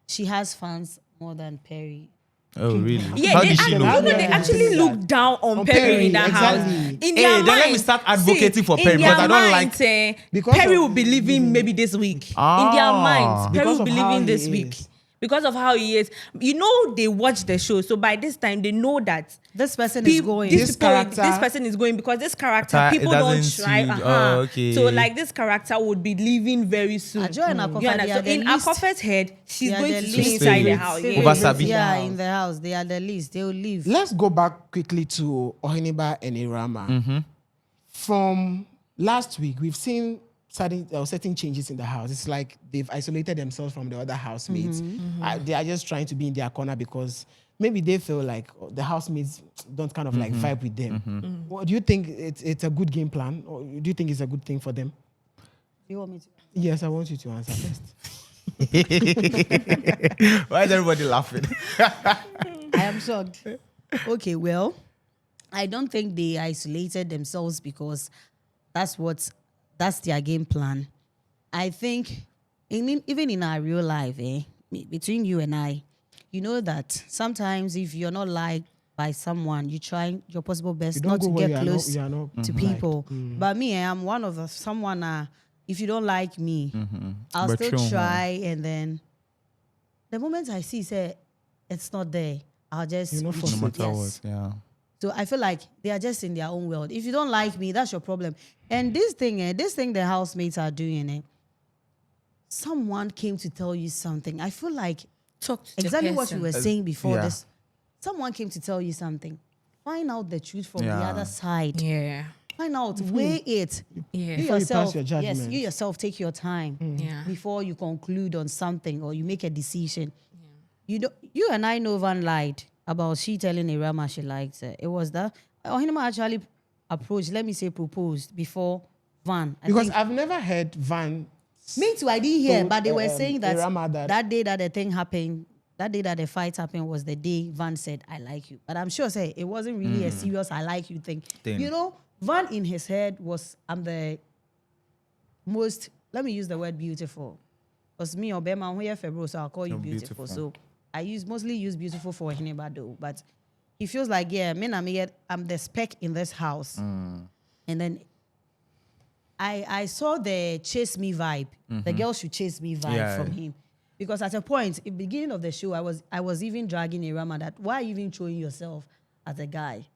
Speaker 1: she has fans more than Perry.
Speaker 3: Oh, really?
Speaker 4: Yeah,
Speaker 3: How
Speaker 4: they,
Speaker 3: did she know?
Speaker 4: they actually look down on Perry in that
Speaker 2: exactly.
Speaker 4: house. In
Speaker 3: Hey,
Speaker 4: their
Speaker 3: then let me
Speaker 4: mind,
Speaker 3: start advocating for Perry,
Speaker 4: in
Speaker 3: because
Speaker 4: their
Speaker 3: I don't
Speaker 4: mind,
Speaker 2: Because
Speaker 4: Perry
Speaker 2: of-
Speaker 4: will be leaving maybe this week. In their
Speaker 3: Ah.
Speaker 4: minds, Perry
Speaker 2: Because
Speaker 4: will be
Speaker 2: of how
Speaker 4: leaving
Speaker 2: he
Speaker 4: this
Speaker 2: is.
Speaker 4: week. Because of how he is. You know, they watch the show, so by this time, they know that
Speaker 1: This person is going.
Speaker 2: This character-
Speaker 4: this person is going because this character,
Speaker 3: It
Speaker 4: people don't
Speaker 3: doesn't
Speaker 4: try.
Speaker 3: suit. Oh, okay.
Speaker 4: So, like, this character would be leaving very soon.
Speaker 1: Adra and Akorfa,
Speaker 4: You
Speaker 1: they are
Speaker 4: understand? So,
Speaker 1: the
Speaker 4: in
Speaker 1: least-
Speaker 4: Akorfa's head, she's
Speaker 1: they are
Speaker 4: going
Speaker 1: the
Speaker 4: to
Speaker 1: least
Speaker 4: stay inside the
Speaker 3: favorites.
Speaker 4: house.
Speaker 1: Favorites,
Speaker 3: Over
Speaker 4: Yeah.
Speaker 3: Sabi.
Speaker 1: Yeah, in the house. They are the least. They will leave.
Speaker 2: Let's go back quickly to Ohiniba and Irama.
Speaker 3: Mm-hmm.
Speaker 2: From last week, we've seen certain changes in the house. It's like they've isolated themselves from the other housemates. They are just trying to be in their corner because maybe they feel like the housemates don't kind of like vibe with them. What do you think? It's a good game plan, or do you think it's a good thing for them?
Speaker 1: You want me to?
Speaker 2: Yes, I want you to answer first.
Speaker 3: Why is everybody laughing?
Speaker 1: I am shocked. Okay, well, I don't think they isolated themselves because that's their game plan. I think, even in our real life, between you and I, you know that sometimes if you're not liked by someone, you try your possible best not to get close to people. But me, I am one of someone. If you don't like me, I'll
Speaker 3: But
Speaker 1: still
Speaker 3: true,
Speaker 1: try, and then the moment I see say it's not there, I'll just
Speaker 2: You know,
Speaker 1: retreat.
Speaker 3: No matter
Speaker 1: Yes.
Speaker 3: what, yeah.
Speaker 1: So I feel like they are just in their own world. If you don't like me, that's your problem. And this thing the housemates are doing, someone came to tell you something. I feel like
Speaker 4: Talk to the
Speaker 1: exactly what you
Speaker 4: person.
Speaker 1: were saying before
Speaker 3: yeah.
Speaker 1: this. Someone came to tell you something. Find out the truth from the
Speaker 3: Yeah.
Speaker 1: other side.
Speaker 4: Yeah.
Speaker 1: Find out, weigh it.
Speaker 4: Yeah.
Speaker 1: You
Speaker 2: Before you pass
Speaker 1: yourself,
Speaker 2: your
Speaker 1: yes,
Speaker 2: judgment.
Speaker 1: you yourself take your time
Speaker 4: Yeah.
Speaker 1: before you conclude on something or you make a decision. You and I know Van lied about she telling Irama she liked her. It was that Ohinema actually approached, let me say proposed before Van.
Speaker 2: Because I've never heard Van.
Speaker 1: Me too, I didn't hear,
Speaker 2: told,
Speaker 1: but they were saying that
Speaker 2: Irama
Speaker 1: that day that the thing happened, that day that the fight happened was the day Van said, I like you. But I'm sure say it wasn't really a serious I like you thing. You know, Van in his head was, I'm the most, let me use the word beautiful. Because me or Bema, I'm here February, so I'll call you
Speaker 3: Oh,
Speaker 1: beautiful.
Speaker 3: beautiful.
Speaker 1: So I mostly use beautiful for Hineba though. But he feels like, yeah, I'm the speck in this house. And then I saw the chase me vibe. The girl should chase me vibe
Speaker 3: Yeah.
Speaker 1: from him. Because at a point, in the beginning of the show, I was even dragging Irama that, why are you even showing yourself as a guy?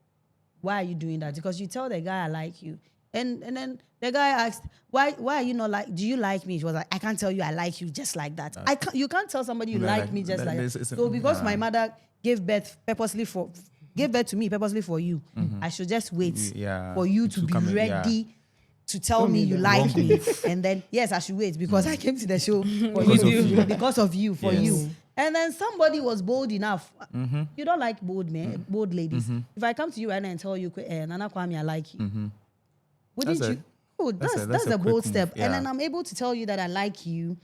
Speaker 1: Why are you doing that? Because you tell the guy I like you. And then the guy asked, why are you not like, do you like me? She was like, I can't tell you I like you just like that. You can't tell somebody you
Speaker 3: No,
Speaker 1: like
Speaker 3: like,
Speaker 1: me just
Speaker 3: that-
Speaker 1: like
Speaker 3: this
Speaker 1: that.
Speaker 3: isn't-
Speaker 1: So because
Speaker 3: nah.
Speaker 1: my mother gave birth to me purposely for you, I should just wait
Speaker 3: Yeah.
Speaker 1: for you to be
Speaker 3: come in,
Speaker 1: ready to tell me you like me. And then, yes, I should wait because I came to the show for because of you, for
Speaker 3: Yes.
Speaker 1: you. And then somebody was bold enough. You don't like bold men, bold ladies. If I come to you right now and tell you, Nana Kwame, I like you, wouldn't
Speaker 3: That's
Speaker 1: you? Oh, that's
Speaker 3: that's
Speaker 1: a
Speaker 3: a
Speaker 1: bold
Speaker 3: quick
Speaker 1: step.
Speaker 3: move,
Speaker 1: And then
Speaker 3: yeah.
Speaker 1: I'm able to tell you that I like you.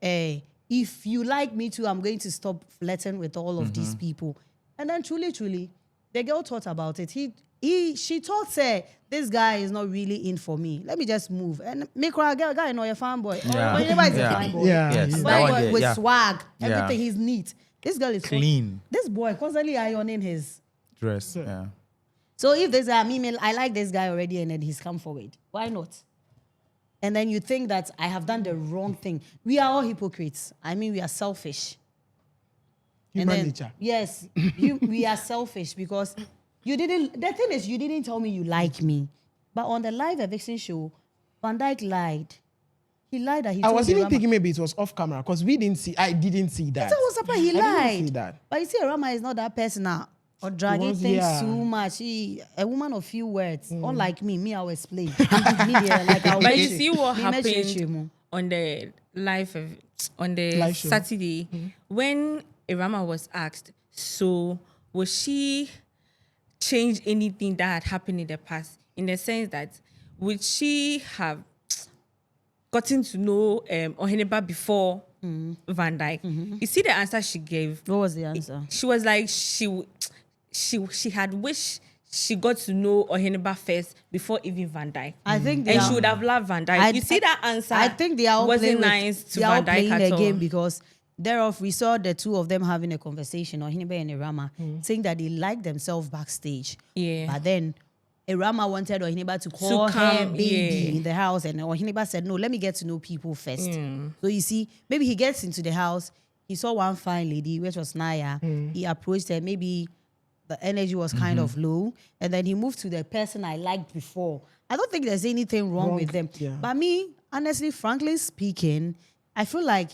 Speaker 1: If you like me too, I'm going to stop flirting with all of these people. And then truly, the girl thought about it. She thought, say, this guy is not really in for me. Let me just move. And make her a guy, know your fanboy.
Speaker 3: Yeah.
Speaker 1: But anybody is a
Speaker 3: Yeah.
Speaker 1: fanboy.
Speaker 2: Yeah.
Speaker 3: Yes.
Speaker 2: yeah.
Speaker 3: That one
Speaker 1: Fanboy
Speaker 3: there,
Speaker 1: with
Speaker 3: yeah.
Speaker 1: swag,
Speaker 3: Yeah.
Speaker 1: everything. He's neat. This girl is
Speaker 3: Clean.
Speaker 1: This boy constantly ironing his.
Speaker 3: Dress. Yeah.
Speaker 1: So if there's a email, I like this guy already, and then he's come forward. Why not? And then you think that I have done the wrong thing. We are all hypocrites. I mean, we are selfish.
Speaker 2: Human
Speaker 1: And then,
Speaker 2: nature.
Speaker 1: yes, we are selfish because the thing is, you didn't tell me you like me. But on the live eviction show, Van Dyke lied. He lied that he
Speaker 2: I
Speaker 1: told
Speaker 2: was even
Speaker 1: Irama-
Speaker 2: thinking maybe it was off camera because I didn't see that.
Speaker 1: I was surprised he
Speaker 2: I didn't
Speaker 1: lied.
Speaker 2: see that.
Speaker 1: But you see, Rama is not that person now. Or dragging
Speaker 2: was-
Speaker 1: things
Speaker 2: yeah.
Speaker 1: too much. A woman of few words. Unlike me, I'll explain. Me, like, I'll
Speaker 4: But you
Speaker 1: make
Speaker 4: see what
Speaker 1: me make
Speaker 4: happened
Speaker 1: sure.
Speaker 4: on the on the
Speaker 2: Live show.
Speaker 4: Saturday when Irama was asked, so was she change anything that had happened in the past? In the sense that would she have gotten to know Oheneba before Van Dyke? You see the answer she gave.
Speaker 1: What was the answer?
Speaker 4: She was like she had wished she got to know Oheneba first before even Van Dyke.
Speaker 1: I think they
Speaker 4: And
Speaker 1: are-
Speaker 4: she would have loved Van Dyke. You see that answer?
Speaker 1: I think they are all
Speaker 4: wasn't
Speaker 1: playing
Speaker 4: nice
Speaker 1: with,
Speaker 4: to
Speaker 1: they are all
Speaker 4: Van Dyke
Speaker 1: playing
Speaker 4: at
Speaker 1: the
Speaker 4: all.
Speaker 1: game because thereof we saw the two of them having a conversation, or Hinebe and Irama, saying that they like themselves backstage.
Speaker 4: Yeah.
Speaker 1: But then Irama wanted Ohineba to call her
Speaker 4: come,
Speaker 1: baby
Speaker 4: yeah.
Speaker 1: in the house, and Ohineba said, no, let me get to know people first. So you see, maybe he gets into the house, he saw one fine lady, which was Naya. He approached her, maybe the energy was kind of low, and then he moved to the person I liked before. I don't think there's anything wrong with them.
Speaker 2: yeah.
Speaker 1: But me, honestly, frankly speaking, I feel like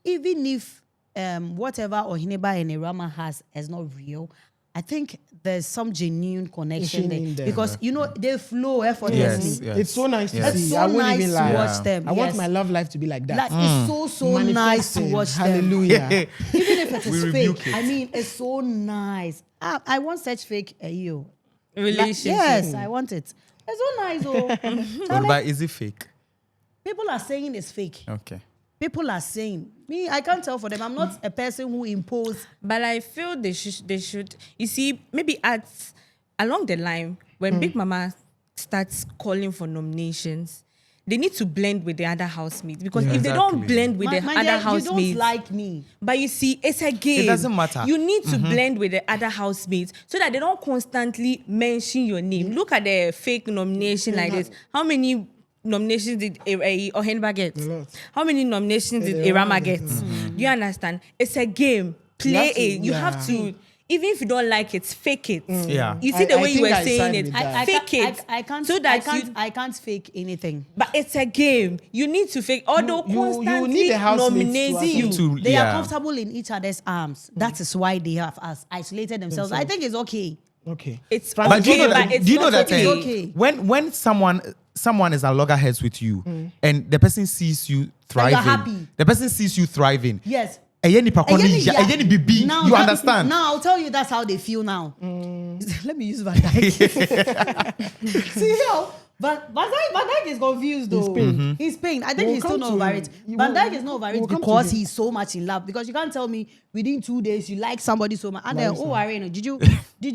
Speaker 1: even if whatever Ohineba and Irama has is not real, I think there's some genuine connection
Speaker 2: in
Speaker 1: there
Speaker 2: there.
Speaker 1: because you know they flow effortlessly.
Speaker 3: Yes, yes.
Speaker 2: It's so nice to
Speaker 3: Yes.
Speaker 2: see.
Speaker 1: It's so
Speaker 2: I won't
Speaker 1: nice
Speaker 2: even
Speaker 1: to
Speaker 2: lie.
Speaker 1: watch them.
Speaker 2: I want
Speaker 1: yes.
Speaker 2: my love life to be like that.
Speaker 1: Like it's so nice to
Speaker 2: Manifesting.
Speaker 1: watch them.
Speaker 2: Hallelujah.
Speaker 1: Even if it
Speaker 3: We
Speaker 1: is
Speaker 3: rebuke
Speaker 1: fake,
Speaker 3: it.
Speaker 1: I mean, it's so nice. I want such fake you.
Speaker 4: Relationship.
Speaker 1: Yes, I want it. It's so nice, oh.
Speaker 3: What about is it fake?
Speaker 1: People are saying it's fake.
Speaker 3: Okay.
Speaker 1: People are saying. Me, I can't tell for them. I'm not a person who impose.
Speaker 4: But I feel they should. You see, maybe along the line when Big Mama starts calling for nominations, they need to blend with the other housemates because if they don't
Speaker 3: Exactly.
Speaker 4: blend with the
Speaker 1: My
Speaker 4: other
Speaker 1: dear, you
Speaker 4: housemates,
Speaker 1: don't like me.
Speaker 4: but you see, it's a game.
Speaker 3: It doesn't matter.
Speaker 4: You need to blend with the other housemates so that they don't constantly mention your name. Look at the fake nomination like this. How many nominations did Ohenba get?
Speaker 2: A lot.
Speaker 4: How many nominations did Irama get? Do you understand? It's a game. Play
Speaker 2: have to-
Speaker 4: it. You have to, even if you don't like it, fake it.
Speaker 3: Yeah.
Speaker 4: You see the
Speaker 2: I
Speaker 4: way you
Speaker 2: think
Speaker 4: were
Speaker 2: I
Speaker 4: saying
Speaker 2: side
Speaker 4: it.
Speaker 2: with that.
Speaker 4: Fake it.
Speaker 1: I can't.
Speaker 4: So that
Speaker 1: I can't fake anything.
Speaker 4: but it's a game. You need to fake. Although
Speaker 2: you
Speaker 4: constantly
Speaker 2: need the housemates to
Speaker 4: nominating
Speaker 2: actually-
Speaker 4: you.
Speaker 3: To,
Speaker 1: They
Speaker 3: yeah.
Speaker 1: are comfortable in each other's arms. That is why they have isolated themselves. I think it's okay.
Speaker 2: Okay.
Speaker 4: It's
Speaker 3: But do you know
Speaker 4: okay,
Speaker 3: that?
Speaker 4: but it's
Speaker 3: Do you know
Speaker 4: not
Speaker 3: that?
Speaker 1: It's
Speaker 3: eh,
Speaker 1: okay.
Speaker 3: When someone is at loggerheads with you, and the person sees you thriving,
Speaker 1: happy.
Speaker 3: the person sees you thriving.
Speaker 1: Yes.
Speaker 3: Ɛyɛ nipa kɔ ne
Speaker 1: Again,
Speaker 3: ya, ɛyɛ ni bibi.
Speaker 1: now
Speaker 3: You
Speaker 1: that-
Speaker 3: understand?
Speaker 1: Now I'll tell you that's how they feel now. Let me use Van Dijk. See how Van Dijk is confused though. He's pained. I think
Speaker 2: We'll
Speaker 1: he's still
Speaker 2: come
Speaker 1: not
Speaker 2: to
Speaker 1: over
Speaker 2: him.
Speaker 1: it.
Speaker 2: You
Speaker 1: Van
Speaker 2: will-
Speaker 1: Dijk is not over it
Speaker 2: we'll come to
Speaker 1: because
Speaker 2: him.
Speaker 1: he's so much in love. Because you can't tell me within 2 days you like somebody so much. And then,
Speaker 2: Marisa.
Speaker 1: oh, Irene, did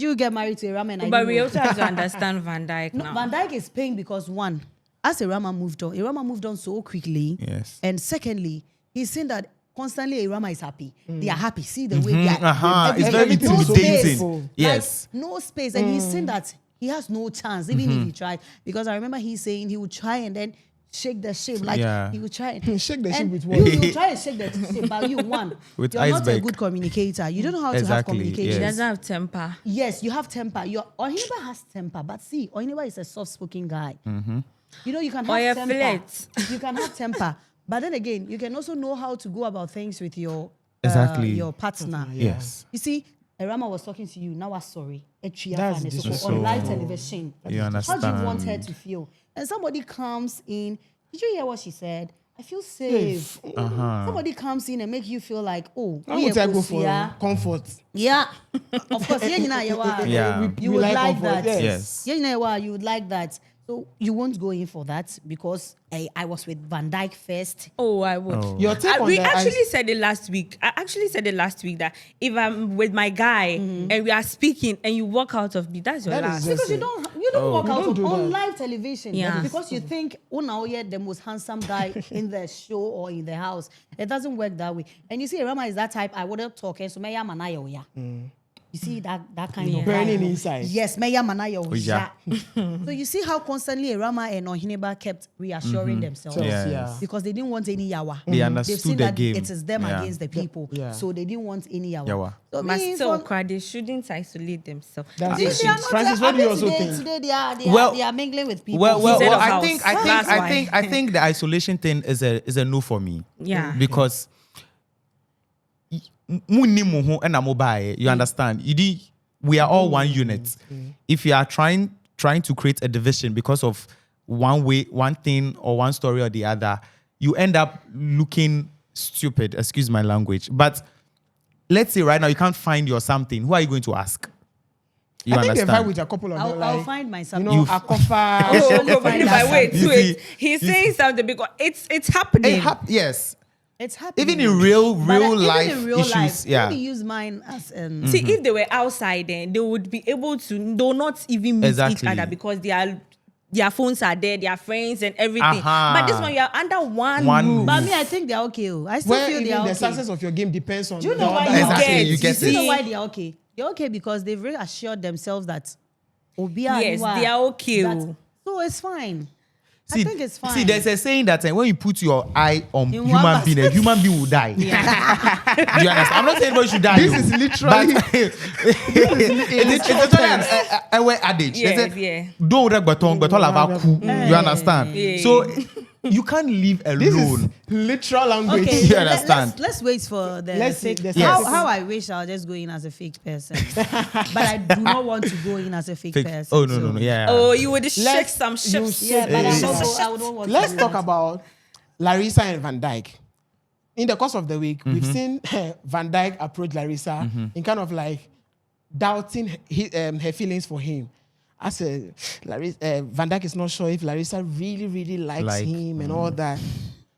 Speaker 1: you get married to a ramen?
Speaker 4: But we also have to understand Van Dijk
Speaker 1: No,
Speaker 4: now.
Speaker 1: Van Dijk is paying because one, as Irama moved on so quickly.
Speaker 3: Yes.
Speaker 1: And secondly, he's saying that constantly Irama is happy. They are happy. See the way they are.
Speaker 3: It's very
Speaker 1: everything- no
Speaker 3: intimidating.
Speaker 1: space.
Speaker 3: Yes.
Speaker 1: Like, no space. And he's saying that he has no chance, even if he tried. Because I remember he's saying he would try and then shake the shape. Like
Speaker 3: Yeah.
Speaker 1: he would try and
Speaker 2: Shake the shape
Speaker 1: and
Speaker 2: with
Speaker 1: you,
Speaker 2: what?
Speaker 1: you try and shake the shape, but you one.
Speaker 3: With
Speaker 1: you're not a
Speaker 3: iceberg.
Speaker 1: good communicator. You don't know how to have
Speaker 3: Exactly,
Speaker 1: communication.
Speaker 4: He
Speaker 3: yes.
Speaker 4: doesn't have temper.
Speaker 1: Yes, you have temper. Your Ohineba has temper, but see, Ohineba is a soft-spoken guy. You know, you can
Speaker 4: Or
Speaker 1: have
Speaker 4: a
Speaker 1: temper.
Speaker 4: flirt.
Speaker 1: You can have temper, but then again, you can also know how to go about things with your
Speaker 3: Exactly.
Speaker 1: your partner.
Speaker 3: Yes.
Speaker 1: You see, Erama was talking to you. Now I'm sorry.
Speaker 2: That's
Speaker 1: On
Speaker 2: disrespectful.
Speaker 1: live television.
Speaker 3: You
Speaker 1: How do you want her
Speaker 3: understand?
Speaker 1: to feel? And somebody comes in. Did you hear what she said? I feel safe. Somebody comes in and make you feel like, oh,
Speaker 2: Why would I go for
Speaker 1: yeah.
Speaker 2: comfort?
Speaker 1: Yeah, of course. Yeah, you know,
Speaker 3: Yeah.
Speaker 1: you
Speaker 2: We
Speaker 1: would
Speaker 2: like
Speaker 1: like
Speaker 2: comfort,
Speaker 1: that.
Speaker 3: Yes.
Speaker 1: Yeah, you know what? You would like that. So you won't go in for that because I was with Van Dijk first.
Speaker 4: Oh, I would.
Speaker 3: Oh.
Speaker 2: Your take on
Speaker 4: We
Speaker 2: the
Speaker 4: actually said it last week. I actually said it last week that if I'm with my guy and we are speaking and you walk out of me, that's your
Speaker 2: That is
Speaker 4: last.
Speaker 2: just-
Speaker 1: Because you don't walk
Speaker 2: You
Speaker 1: out
Speaker 2: don't do
Speaker 1: on
Speaker 2: that.
Speaker 1: live television.
Speaker 4: Yeah.
Speaker 1: Because you think Unaoye the most handsome guy in the show or in the house. It doesn't work that way. And you see, Rama is that type. I wouldn't talk. So Meya Manaya Oya. You see that kind of
Speaker 2: Burning
Speaker 1: guy.
Speaker 2: inside.
Speaker 1: Yes, Meya Manaya
Speaker 3: Yeah.
Speaker 1: Oya. So you see how constantly Rama and Ohineba kept reassuring themselves.
Speaker 3: Yes.
Speaker 2: Yeah.
Speaker 1: Because they didn't want any yawa.
Speaker 3: They
Speaker 1: They've
Speaker 3: understood
Speaker 1: seen
Speaker 3: the
Speaker 1: that
Speaker 3: game.
Speaker 1: it is them
Speaker 3: Yeah.
Speaker 1: against the people.
Speaker 2: Yeah.
Speaker 1: So they didn't want any yawa.
Speaker 3: Yawa.
Speaker 1: So
Speaker 4: But
Speaker 1: me,
Speaker 4: still,
Speaker 1: from-
Speaker 4: they shouldn't isolate themselves.
Speaker 2: That's
Speaker 1: they
Speaker 2: the
Speaker 1: are
Speaker 2: shit.
Speaker 1: not,
Speaker 2: Francis, what do you also
Speaker 1: today,
Speaker 2: think?
Speaker 1: Today they are mingling with people.
Speaker 3: Well,
Speaker 4: Instead of
Speaker 3: I
Speaker 4: house.
Speaker 3: think,
Speaker 4: That's why.
Speaker 3: I think the isolation thing is a no for me.
Speaker 4: Yeah.
Speaker 3: Because munni mo ho na mo bae, you understand? We are all one unit. If you are trying to create a division because of one thing or one story or the other, you end up looking stupid. Excuse my language. But let's say right now you can't find your something. Who are you going to ask? You
Speaker 2: I think they
Speaker 3: understand?
Speaker 2: fight with a couple of them.
Speaker 1: I'll
Speaker 2: Like,
Speaker 1: find myself.
Speaker 2: you know, Akorfa.
Speaker 4: Oh,
Speaker 1: Surely
Speaker 4: but
Speaker 1: find
Speaker 4: by
Speaker 1: that
Speaker 4: wait,
Speaker 3: something.
Speaker 4: wait.
Speaker 3: You
Speaker 4: He's
Speaker 3: see-
Speaker 4: saying something because it's happening.
Speaker 3: Yes.
Speaker 1: It's happening.
Speaker 3: Even in real
Speaker 1: But,
Speaker 3: life
Speaker 1: even in real
Speaker 3: issues,
Speaker 1: life,
Speaker 3: yeah.
Speaker 1: let me use mine as
Speaker 4: See, if they were outside, then they would be able to. They will not even meet
Speaker 3: Exactly.
Speaker 4: each other because their phones are there, their friends and everything.
Speaker 3: Aha.
Speaker 4: But this one, you are under one
Speaker 3: One
Speaker 4: roof.
Speaker 3: roof.
Speaker 1: But me, I think they're okay. Oh. I still
Speaker 2: Where
Speaker 1: feel
Speaker 2: even
Speaker 1: they're
Speaker 2: the
Speaker 1: okay.
Speaker 2: success of your game depends on
Speaker 1: Do you
Speaker 2: the
Speaker 1: know why
Speaker 2: other
Speaker 1: you
Speaker 3: Exactly,
Speaker 1: get?
Speaker 3: you get
Speaker 1: Do you know
Speaker 3: it.
Speaker 1: why they're okay? They're okay because they've reassured themselves that Obia
Speaker 4: Yes,
Speaker 1: Anua,
Speaker 4: they are okay.
Speaker 1: that- so it's fine. I think it's fine.
Speaker 3: See, there's a saying that when you put your eye on
Speaker 1: In one
Speaker 3: human being, a
Speaker 1: basket.
Speaker 3: human being will die. Do you understand? I'm not saying everybody should die.
Speaker 2: This
Speaker 3: though,
Speaker 2: is literally-
Speaker 3: but it's literally a way adage. They
Speaker 4: Yes,
Speaker 3: say,
Speaker 4: yeah.
Speaker 3: Don't reg baton, but all of our coup. You understand?
Speaker 4: Yeah.
Speaker 3: So You can't live
Speaker 2: This
Speaker 3: alone.
Speaker 2: is literal language.
Speaker 1: Okay,
Speaker 3: You
Speaker 1: so
Speaker 3: understand?
Speaker 1: let's wait for the
Speaker 2: Let's see
Speaker 1: fake.
Speaker 2: the
Speaker 3: Yes.
Speaker 1: How I wish I'll just go in as a fake person, but I do not want to go in as a fake person.
Speaker 3: Oh no,
Speaker 1: so-
Speaker 3: no, no, yeah.
Speaker 4: Oh, you would shake
Speaker 2: Let's-
Speaker 4: some
Speaker 2: you
Speaker 4: ships.
Speaker 1: Yeah, but I'm
Speaker 3: Hey.
Speaker 1: not, I wouldn't want
Speaker 2: Let's
Speaker 1: to.
Speaker 2: talk about Larissa and Van Dijk. In the course of the week, we've seen Van Dijk approach Larissa in kind of like doubting her feelings for him. I said, Van Dijk is not sure if Larissa really, really likes him and all that.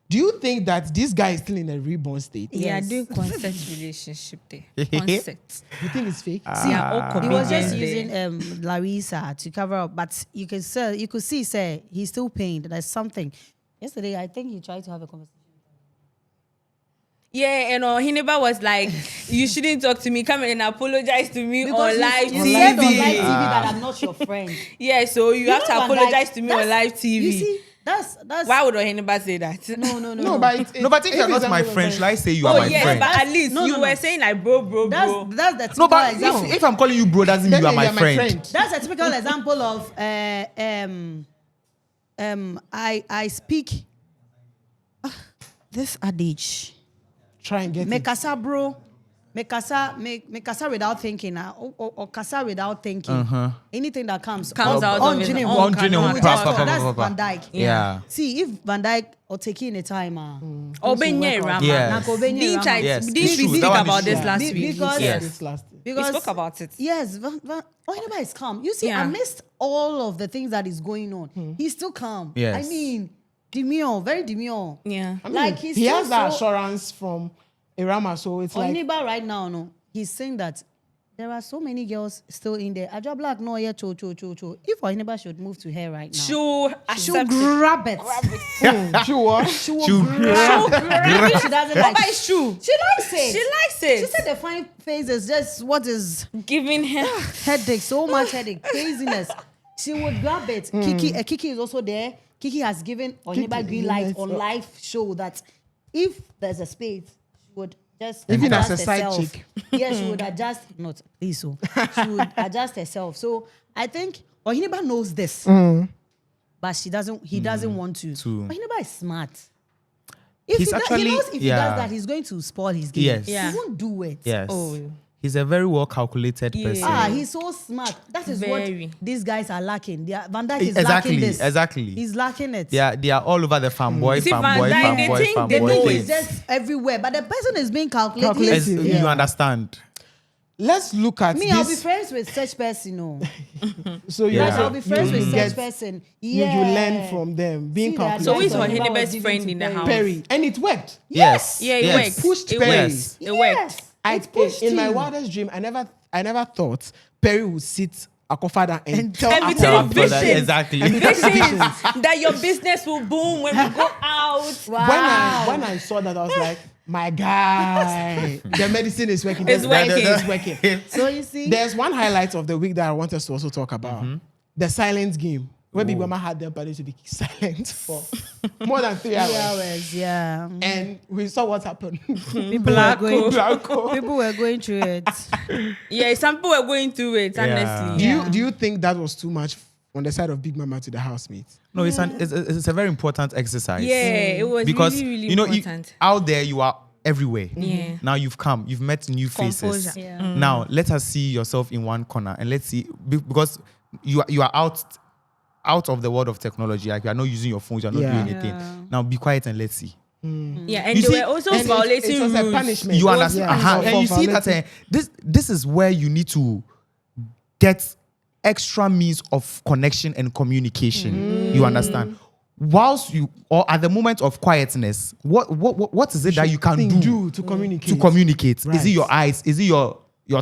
Speaker 2: Do you think that this guy is still in a reborn state?
Speaker 4: Yeah,
Speaker 1: Yes.
Speaker 4: doing consent relationship there. Consent.
Speaker 2: You think it's fake?
Speaker 4: See, all
Speaker 1: He was just
Speaker 4: comedians there.
Speaker 1: using Larissa to cover up, but you could see, say he's still pained. There's something. Yesterday, I think he tried to have a conversation.
Speaker 4: Yeah, and Hineba was like, you shouldn't talk to me. Come and apologize to me
Speaker 1: Because
Speaker 4: on live
Speaker 1: you
Speaker 4: TV.
Speaker 1: said on live TV that I'm not your friend.
Speaker 4: Yeah, so you have to
Speaker 1: know Van
Speaker 4: apologize
Speaker 1: Dijk,
Speaker 4: to me on live TV.
Speaker 1: You see, that's
Speaker 4: Why would Hineba say that?
Speaker 2: No, but
Speaker 3: No, but if you're not my friend, shall I say you are my
Speaker 4: yes,
Speaker 3: friend?
Speaker 4: but at least
Speaker 1: No,
Speaker 4: you
Speaker 1: no,
Speaker 4: were
Speaker 1: no.
Speaker 4: saying like bro.
Speaker 1: that's the typical
Speaker 3: No, but
Speaker 1: example.
Speaker 3: if I'm calling you bro, doesn't mean you are my friend.
Speaker 1: That's a typical example of I speak this adage.
Speaker 2: Try and get
Speaker 1: Me
Speaker 2: it.
Speaker 1: kasa bro. Me kasa without thinking. Or kasa without thinking. Anything that comes
Speaker 4: Comes out of his
Speaker 1: Jine
Speaker 4: own
Speaker 1: Wo.
Speaker 3: On Jine Wo.
Speaker 1: We just
Speaker 3: Pa, pa,
Speaker 1: talk.
Speaker 3: pa,
Speaker 1: That's
Speaker 3: pa, pa.
Speaker 1: Van Dijk.
Speaker 3: Yeah.
Speaker 1: See, if Van Dijk or taking the time,
Speaker 4: Obenye Rama.
Speaker 3: Yes.
Speaker 4: Didn't I-
Speaker 3: Yes,
Speaker 4: didn't
Speaker 3: it's
Speaker 4: we
Speaker 3: true.
Speaker 4: speak
Speaker 3: That one
Speaker 4: about
Speaker 3: is
Speaker 4: this
Speaker 3: true.
Speaker 4: last
Speaker 1: Be-
Speaker 4: week?
Speaker 1: because-
Speaker 3: Yes.
Speaker 2: This last thing.
Speaker 1: because
Speaker 4: We spoke about it.
Speaker 1: Yes, Ohineba is calm. You see,
Speaker 4: Yeah.
Speaker 1: amidst all of the things that is going on, he's still calm.
Speaker 3: Yes.
Speaker 1: I mean, demure, very demure.
Speaker 4: Yeah.
Speaker 2: I mean,
Speaker 1: Like, he's
Speaker 2: he
Speaker 1: still
Speaker 2: has that
Speaker 1: so-
Speaker 2: assurance from Irama, so it's like
Speaker 1: Ohineba right now, no, he's saying that there are so many girls still in there. Aja Black, no, yeah, cho. If Ohineba should move to her right now,
Speaker 4: She'll
Speaker 1: she'll
Speaker 4: accept it.
Speaker 1: grab it.
Speaker 2: sure.
Speaker 1: She will
Speaker 3: She'll
Speaker 1: grab it. If she doesn't like
Speaker 4: But it's true.
Speaker 1: She likes it.
Speaker 4: She likes it.
Speaker 1: She said the fine face is just what is
Speaker 4: Giving her.
Speaker 1: headache, so much headache, craziness. She would grab it. Kiki is also there. Kiki has given Ohineba green light on live show that if there's a space, she would just
Speaker 2: Even as
Speaker 1: adjust
Speaker 2: a side
Speaker 1: herself.
Speaker 2: chick.
Speaker 1: Yes, she would adjust. Not please, so she would adjust herself. So I think Ohineba knows this, but she doesn't. He doesn't want to.
Speaker 3: To-
Speaker 1: Ohineba is smart. If
Speaker 3: He's
Speaker 1: he
Speaker 3: actually-
Speaker 1: knows if he
Speaker 3: yeah.
Speaker 1: does that, he's going to spoil his game.
Speaker 3: Yes.
Speaker 4: Yeah.
Speaker 1: He won't do it.
Speaker 3: Yes.
Speaker 4: Oh.
Speaker 3: He's a very well calculated
Speaker 4: Yeah.
Speaker 3: person.
Speaker 1: He's so smart. That is
Speaker 4: Very.
Speaker 1: what these guys are lacking. Van Dijk is
Speaker 3: Exactly,
Speaker 1: lacking this.
Speaker 3: exactly.
Speaker 1: He's lacking it.
Speaker 3: They are all over the fanboy,
Speaker 4: See, Van
Speaker 3: fanboy,
Speaker 4: Dijk, they
Speaker 3: fanboy,
Speaker 4: think they
Speaker 1: They
Speaker 3: fanboy.
Speaker 1: think
Speaker 4: know
Speaker 1: it's
Speaker 3: thing.
Speaker 1: just everywhere, but the person is being calculated.
Speaker 2: Calculated.
Speaker 1: Listen,
Speaker 2: Yeah.
Speaker 3: You understand?
Speaker 2: Let's look at
Speaker 1: me, I'll be
Speaker 2: this.
Speaker 1: friends with such person. No,
Speaker 2: So you
Speaker 3: Yeah.
Speaker 1: like,
Speaker 2: also,
Speaker 1: I'll be friends
Speaker 2: you
Speaker 1: with
Speaker 2: get-
Speaker 1: such person.
Speaker 2: You
Speaker 1: Yeah,
Speaker 2: learn from them being
Speaker 1: See that?
Speaker 2: calculated.
Speaker 4: So who is
Speaker 1: That's what
Speaker 4: Ohineba's
Speaker 1: Ohineba was giving
Speaker 4: friend
Speaker 1: to
Speaker 4: in the
Speaker 1: Perry.
Speaker 4: house?
Speaker 2: Perry, and it worked.
Speaker 1: Yes.
Speaker 4: Yeah, it
Speaker 3: Yes.
Speaker 4: worked.
Speaker 2: Pushed
Speaker 4: It
Speaker 2: Perry.
Speaker 4: worked. It worked.
Speaker 1: Yes.
Speaker 2: I
Speaker 1: It pushed
Speaker 2: in my
Speaker 1: him.
Speaker 2: wildest dream, I never thought Perry would sit Akorfa down and tell
Speaker 4: And be
Speaker 2: Akorfa.
Speaker 4: telling
Speaker 3: After that,
Speaker 4: visions.
Speaker 3: exactly.
Speaker 4: Visions that your business will boom when we go out.
Speaker 1: Wow.
Speaker 2: When I saw that, I was like, my guy, the medicine is working.
Speaker 4: It's
Speaker 2: The medicine
Speaker 4: working.
Speaker 2: is working.
Speaker 1: So you see,
Speaker 2: There's one highlight of the week that I want us to also talk about. The silence game. Where Big Mama had them to be silent for more than 3 hours.
Speaker 1: 3 hours, yeah.
Speaker 2: And we saw what happened.
Speaker 1: People were going,
Speaker 2: Blanco.
Speaker 1: people were going through it.
Speaker 4: Yeah, some people were going through it, honestly.
Speaker 2: Do
Speaker 1: Yeah.
Speaker 2: you think that was too much on the side of Big Mama to the housemates?
Speaker 3: No, it's a very important exercise.
Speaker 4: Yeah, it was
Speaker 3: Because
Speaker 4: really, really
Speaker 3: you know,
Speaker 4: important.
Speaker 3: out there you are everywhere.
Speaker 4: Yeah.
Speaker 3: Now you've met new faces.
Speaker 4: Composure.
Speaker 1: Yeah.
Speaker 3: Now let us see yourself in one corner and let's see because you are out of the world of technology. Like you are not using your phones, you are not
Speaker 2: Yeah.
Speaker 3: doing anything.
Speaker 1: Yeah.
Speaker 3: Now be quiet and let's see.
Speaker 4: Yeah, and
Speaker 3: You
Speaker 4: they
Speaker 3: see,
Speaker 4: were also
Speaker 2: And
Speaker 4: violating
Speaker 2: it was a
Speaker 4: rules.
Speaker 2: punishment.
Speaker 3: You
Speaker 2: It was-
Speaker 3: understand?
Speaker 2: yeah,
Speaker 3: And you
Speaker 2: for
Speaker 3: see that
Speaker 2: violating-
Speaker 3: this is where you need to get extra means of connection and communication. You understand? Whilst you or at the moment of quietness, what is it that you can do
Speaker 2: to communicate?
Speaker 3: to communicate? Is
Speaker 2: Right.
Speaker 3: it your eyes? Is it your